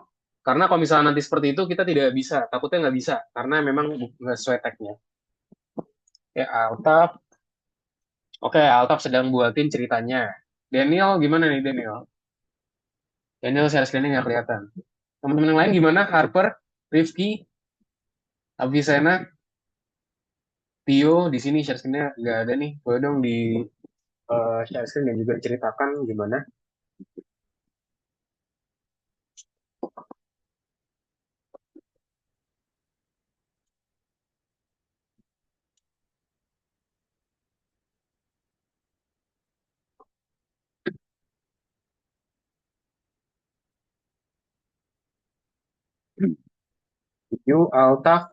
Karena kalau misalnya nanti seperti itu, kita tidak bisa. Takutnya nggak bisa. Karena memang nggak sesuai tagnya. Ya, Altaf. Oke, Altaf sedang buatin ceritanya. Daniel, gimana nih Daniel? Daniel share screen-nya nggak kelihatan. Teman-teman yang lain gimana? Harper, Rifki, Avicenna, Tio, di sini share screen-nya nggak ada nih. Boleh dong di share screen dan juga ceritakan gimana. Tio, Altaf.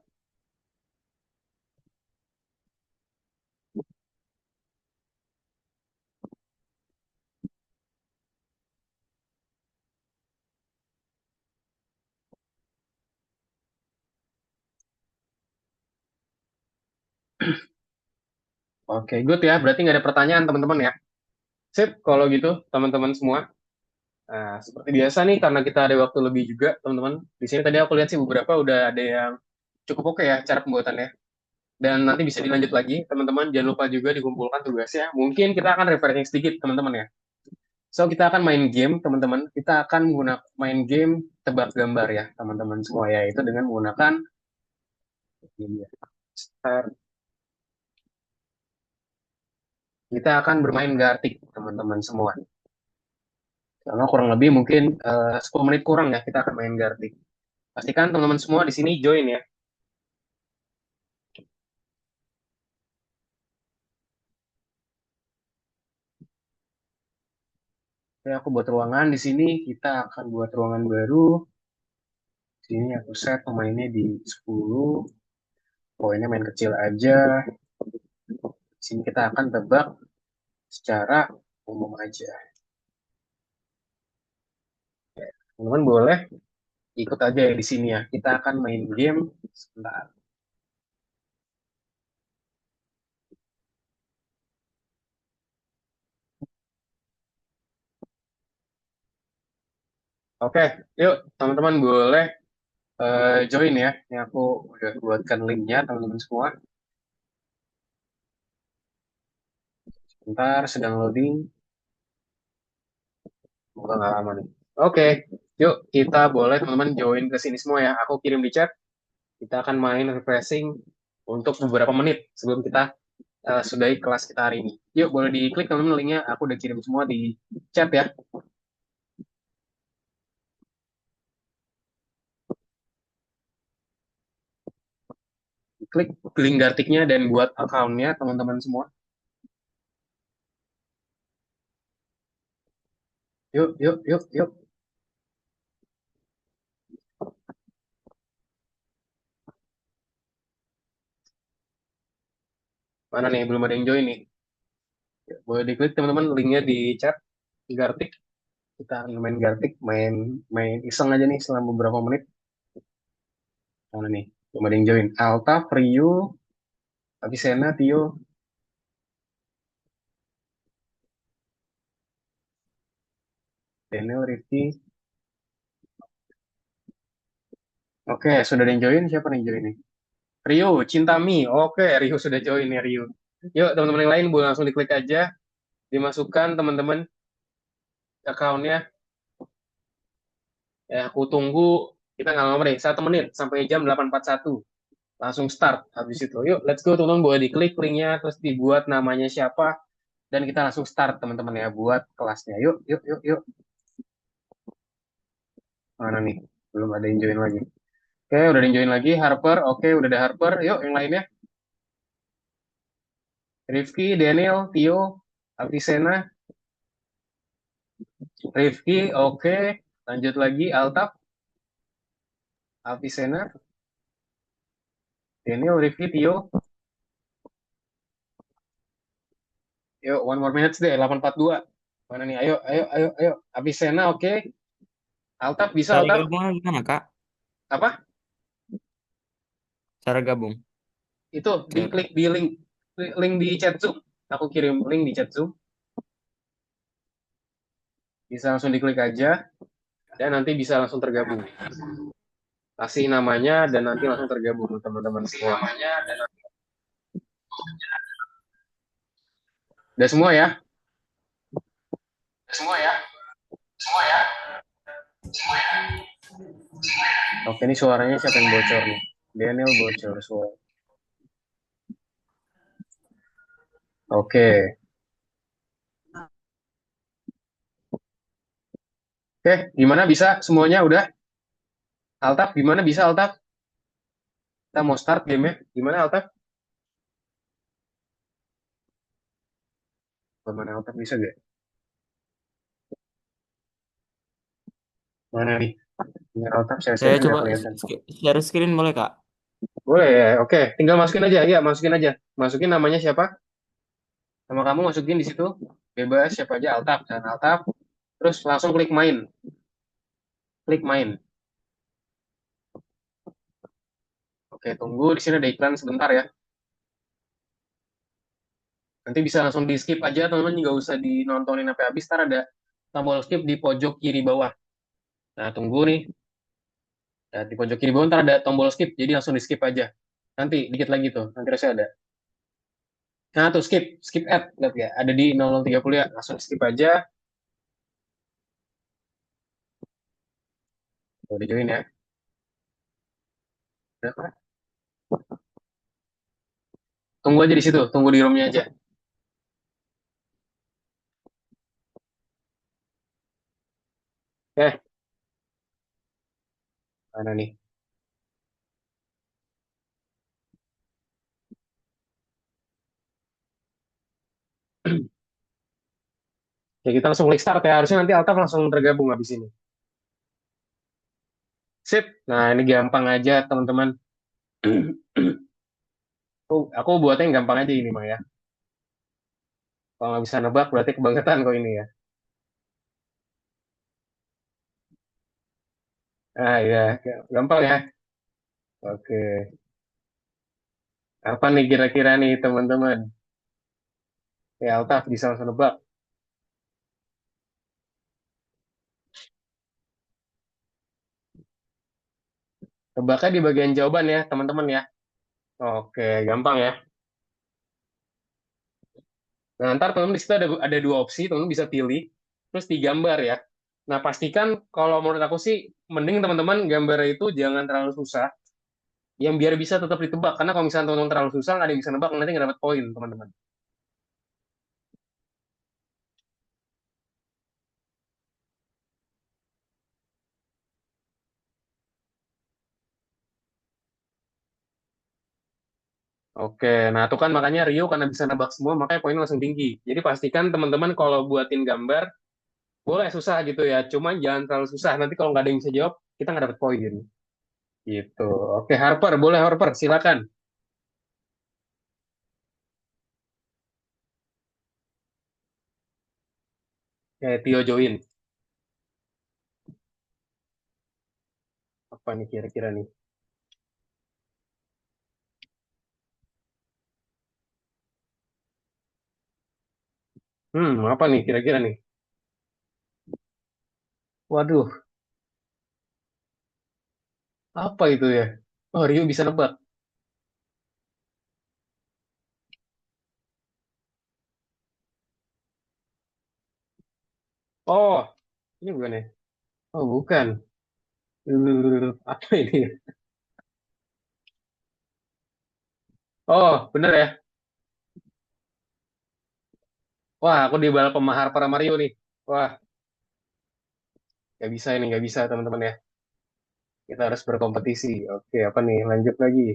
Oke, good ya. Berarti nggak ada pertanyaan teman-teman ya. Sip, kalau gitu teman-teman semua. Nah, seperti biasa nih, karena kita ada waktu lebih juga, teman-teman. Di sini tadi aku lihat sih beberapa udah ada yang cukup oke ya cara pembuatannya. Dan nanti bisa dilanjut lagi, teman-teman. Jangan lupa juga dikumpulkan tugasnya. Mungkin kita akan refreshing sedikit, teman-teman ya. So, kita akan main game, teman-teman. Kita akan menggunakan main game tebak gambar ya, teman-teman semua ya. Itu dengan menggunakan ini ya. Kita akan bermain Gartic, teman-teman semua. Karena kurang lebih mungkin 10 menit kurang ya, kita akan main Gartic. Pastikan teman-teman semua di sini join ya. Oke, aku buat ruangan di sini. Kita akan buat ruangan baru. Di sini aku set pemainnya di 10. Poinnya main kecil aja. Di sini kita akan tebak secara umum aja. Teman-teman boleh ikut aja ya di sini ya. Kita akan main game sebentar. Oke, yuk teman-teman boleh join ya. Ini aku udah buatkan linknya teman-teman semua. Sebentar, sedang loading. Semoga nggak lama nih. Oke, yuk kita boleh teman-teman join ke sini semua ya. Aku kirim di chat. Kita akan main refreshing untuk beberapa menit sebelum kita sudahi kelas kita hari ini. Yuk, boleh diklik teman-teman linknya. Aku udah kirim semua di chat ya. Klik link Gartiknya dan buat akunnya teman-teman semua. Yuk, yuk, yuk, yuk. Mana nih? Belum ada yang join nih. Boleh diklik teman-teman linknya di chat Gartik. Kita akan main Gartik, main main iseng aja nih selama beberapa menit. Mana nih? Belum ada yang join. Alta, Priyu, Avicenna, Tio. Daniel, Rifki. Oke, sudah ada yang join. Siapa nih yang join nih? Rio, Cintami. Oke, Rio sudah join nih, Rio. Yuk, teman-teman yang lain boleh langsung diklik aja. Dimasukkan teman-teman akunnya. Ya, aku tunggu, kita nggak lama deh, 1 menit sampai jam 8.41. Langsung start. Habis itu, yuk, let's go, teman-teman. Boleh diklik linknya, terus dibuat namanya siapa, dan kita langsung start, teman-teman ya, buat kelasnya. Yuk, yuk, yuk, yuk. Mana nih? Belum ada yang join lagi. Oke, udah ada yang join lagi. Harper, oke, udah ada Harper. Yuk, yang lainnya. Rifki, Daniel, Tio, Avicenna, Rifki, oke. Lanjut lagi, Altaf, Avicenna, Daniel, Rifki, Tio. Yuk, one more minutes deh, 8.42. Mana nih? Ayo, ayo, ayo, ayo. Avicenna, oke. Altaf, bisa Cara Altaf? gabungnya gimana, Kak? Apa? Cara gabung. Itu, Cara. diklik di link. Link di chat Zoom. Aku kirim link di chat Zoom. Bisa langsung diklik aja, dan nanti bisa langsung tergabung. Kasih namanya, dan nanti langsung tergabung, teman-teman semua. Udah semua ya? Semua ya? Semua ya? Oke, ini suaranya siapa yang bocor nih? Daniel bocor suara. Oke. Oke, gimana bisa semuanya udah? Altaf, gimana bisa Altaf? Kita mau start game ya. Gimana Altaf? Bagaimana Altaf bisa gak? Mana nih? Biar Altaf Saya saya nggak coba kelihatan. share screen boleh, Kak? Boleh ya? Oke, tinggal masukin aja. Ya, masukin aja. Masukin namanya siapa? Nama kamu masukin di situ. Bebas siapa aja Altaf dan Altaf. Terus langsung klik main. Klik main. Oke, tunggu di sini ada iklan sebentar ya. Nanti bisa langsung di skip aja, teman-teman. Nggak usah dinontonin sampai habis. Ntar ada tombol skip di pojok kiri bawah. Nah, tunggu nih. Ya, di pojok kiri bawah ntar ada tombol skip, jadi langsung di skip aja. Nanti dikit lagi tuh, nanti harusnya ada. Nah tuh skip, skip ad, lihat ya, ada di 0030 ya, langsung skip aja. Udah join ya. Udah, Pak. Tunggu aja di situ, tunggu di roomnya aja. Oke, mana nih? Ya kita langsung klik start ya, harusnya nanti Altaf langsung tergabung habis ini. Sip, nah ini gampang aja teman-teman. Aku buatnya yang gampang aja ini mah ya. Kalau nggak bisa nebak berarti kebangetan kok ini ya. Ah ya, gampang ya. Oke, apa nih kira-kira nih teman-teman? Ya Altaf bisa langsung nebak. Tebaknya di bagian jawaban ya, teman-teman ya. Oke, gampang ya. Nah, ntar teman-teman di situ ada 2 opsi, teman-teman bisa pilih, terus digambar ya. Nah, pastikan kalau menurut aku sih, mending teman-teman gambar itu jangan terlalu susah, yang biar bisa tetap ditebak. Karena kalau misalnya teman-teman terlalu susah, nggak ada yang bisa nebak, nanti nggak dapat poin, teman-teman. Oke, nah itu kan makanya Rio karena bisa nebak semua, makanya poinnya langsung tinggi. Jadi pastikan teman-teman kalau buatin gambar, boleh susah gitu ya, cuman jangan terlalu susah. Nanti kalau nggak ada yang bisa jawab, kita nggak dapat poin. Gitu. Oke, Harper, boleh Harper, silakan. Tio join. Apa nih kira-kira nih? Apa nih kira-kira nih? Waduh, apa itu ya? Oh, Rio bisa nebak. Oh, ini bukan ya? Oh, bukan. Apa ini? Oh, bener ya. Wah, aku di bal pemahar para Mario nih. Wah, nggak bisa ini, nggak bisa teman-teman ya. Kita harus berkompetisi. Oke, apa nih? Lanjut lagi.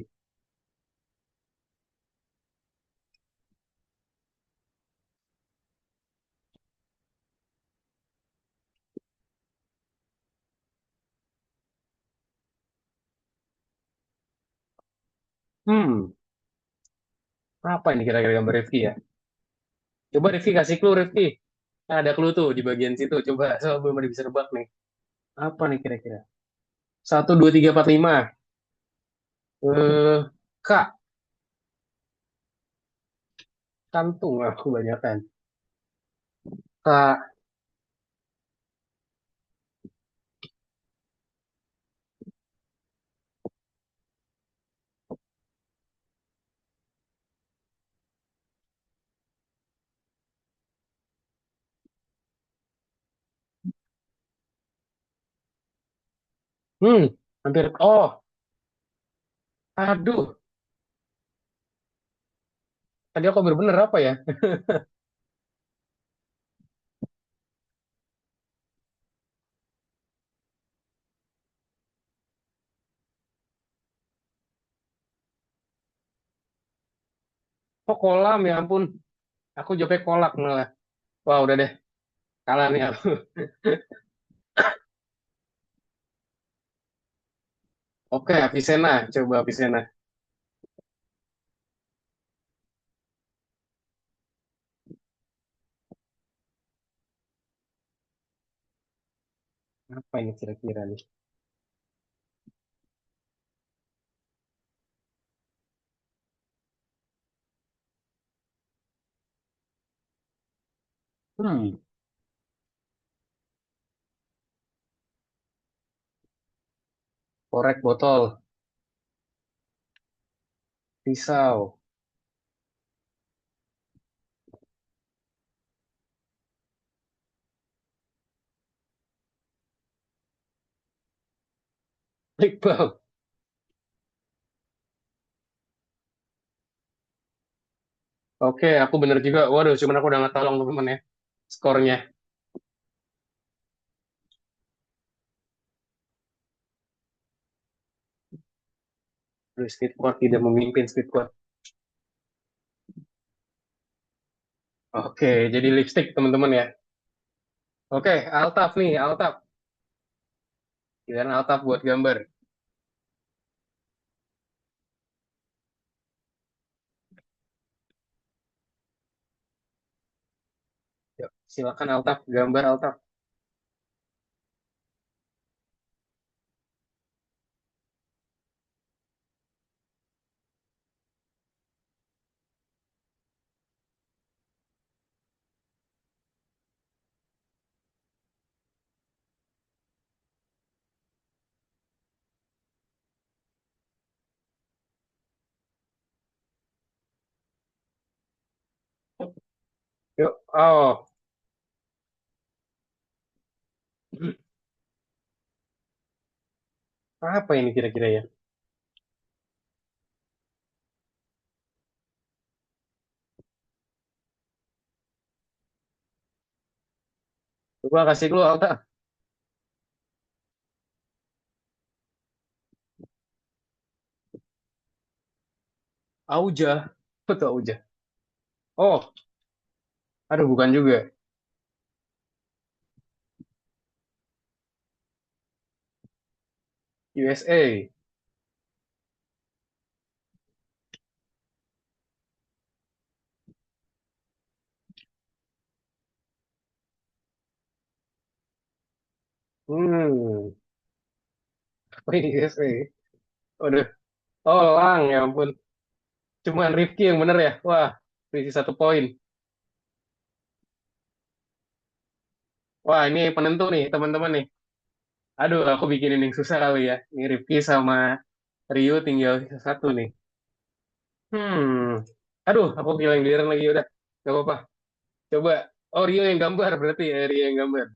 Hmm, apa ini kira-kira gambar Rifki ya? Coba Rifki kasih clue, Rifki. Nah, ada clue tuh di bagian situ. Coba, so belum ada bisa nebak nih. Apa nih kira-kira? 1, 2, 3, 4, 5. Eh, Kak, kantung aku kebanyakan. Kak, hmm, hampir. Oh, aduh. Tadi aku bener-bener apa ya? Oh, kolam ya ampun. Aku jawabnya kolak malah. Wah, udah deh. Kalah nih aku. Oke, Avicenna. Coba Avicenna. Apa ini kira-kira nih? Hmm, korek botol. Pisau. Lip balm. Oke, aku bener juga. Waduh, cuman aku udah nggak tolong teman-teman ya. Skornya. Aduh, Squidward tidak memimpin Squidward. Oke, jadi lipstick teman-teman ya. Oke, Altaf nih, Altaf. Giliran Altaf buat gambar. Yuk, silakan Altaf, gambar Altaf. Yuk, oh, apa ini kira-kira ya? Coba kasih dulu Altaf. Auja. Betul Auja. Oh, aduh bukan juga. USA. Hmm, apa ini USA? Waduh, oh lang ya ampun. Cuman Rifki yang bener ya. Wah, selisih 1 poin. Wah, ini penentu nih teman-teman nih. Aduh, aku bikinin yang susah kali ya. Ini Rifki sama Rio tinggal sisa satu nih. Hmm, aduh, aku bilang giliran lagi udah. Gak apa-apa. Coba. Oh, Rio yang gambar berarti ya, Rio yang gambar.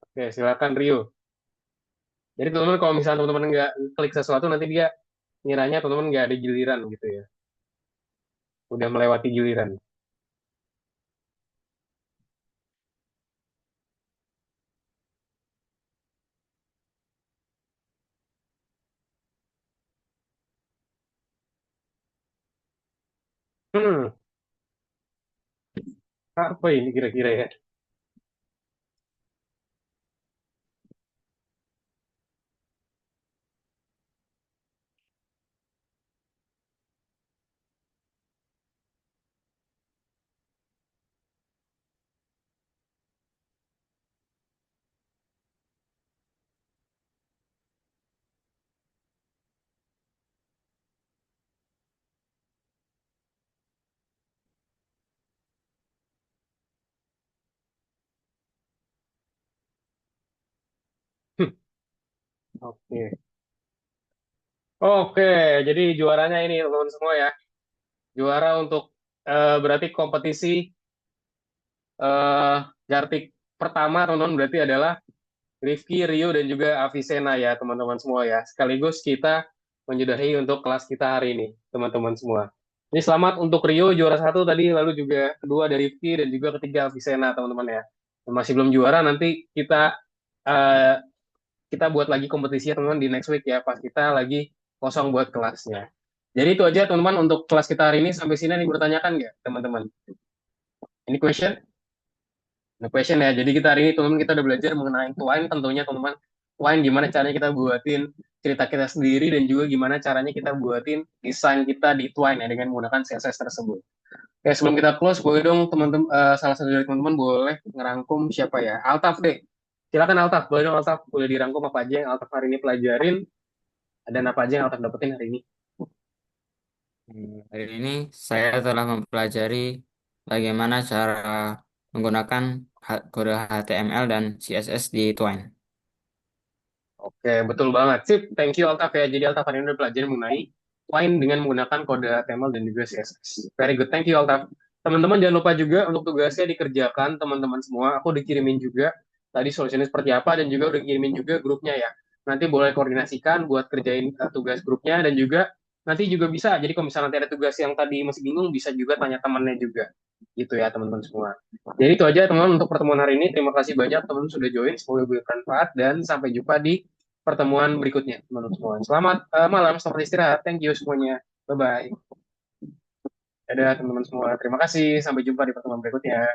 Oke, silakan Rio. Jadi teman-teman kalau misalnya teman-teman nggak klik sesuatu nanti dia ngiranya teman-teman nggak ada giliran gitu ya. Udah melewati giliran. Hmm, apa ini kira-kira ya? Hmm, oke. Oke, jadi juaranya ini teman-teman semua ya. Juara untuk berarti kompetisi eh Jartik pertama teman-teman berarti adalah Rifki, Rio, dan juga Avicenna ya teman-teman semua ya. Sekaligus kita menyudahi untuk kelas kita hari ini teman-teman semua. Ini selamat untuk Rio juara satu tadi, lalu juga kedua dari Rifki dan juga ketiga Avicenna teman-teman ya. Yang masih belum juara nanti eh, kita buat lagi kompetisinya teman-teman di next week ya pas kita lagi kosong buat kelasnya. Jadi itu aja teman-teman untuk kelas kita hari ini. Sampai sini nih bertanyakan nggak teman-teman? Ini question? Nah, question ya. Jadi kita hari ini teman-teman kita udah belajar mengenai Twine tentunya teman-teman. Twine gimana caranya kita buatin cerita kita sendiri dan juga gimana caranya kita buatin desain kita di Twine ya dengan menggunakan CSS tersebut. Oke, sebelum kita close, boleh dong teman-teman salah satu dari teman-teman boleh ngerangkum siapa ya? Altaf deh. Silakan Altaf, boleh dong Altaf, boleh dirangkum apa aja yang Altaf hari ini pelajarin dan apa aja yang Altaf dapetin hari ini. Hari ini saya telah mempelajari bagaimana cara menggunakan kode HTML dan CSS di Twine. Oke, betul banget. Sip, thank you Altaf ya. Jadi Altaf hari ini udah belajar mengenai Wine dengan menggunakan kode HTML dan juga CSS. Very good, thank you Altaf. Teman-teman jangan lupa juga untuk tugasnya dikerjakan teman-teman semua. Aku dikirimin juga tadi solusinya seperti apa dan juga udah kirimin juga grupnya ya. Nanti boleh koordinasikan buat kerjain tugas grupnya dan juga nanti juga bisa. Jadi kalau misalnya nanti ada tugas yang tadi masih bingung bisa juga tanya temannya juga. Gitu ya teman-teman semua. Jadi itu aja teman-teman untuk pertemuan hari ini. Terima kasih banyak teman-teman sudah join. Semoga bermanfaat dan sampai jumpa di pertemuan berikutnya, teman-teman semua. Selamat malam, selamat istirahat. Thank you semuanya. Bye-bye. Dadah, teman-teman semua. Terima kasih. Sampai jumpa di pertemuan berikutnya.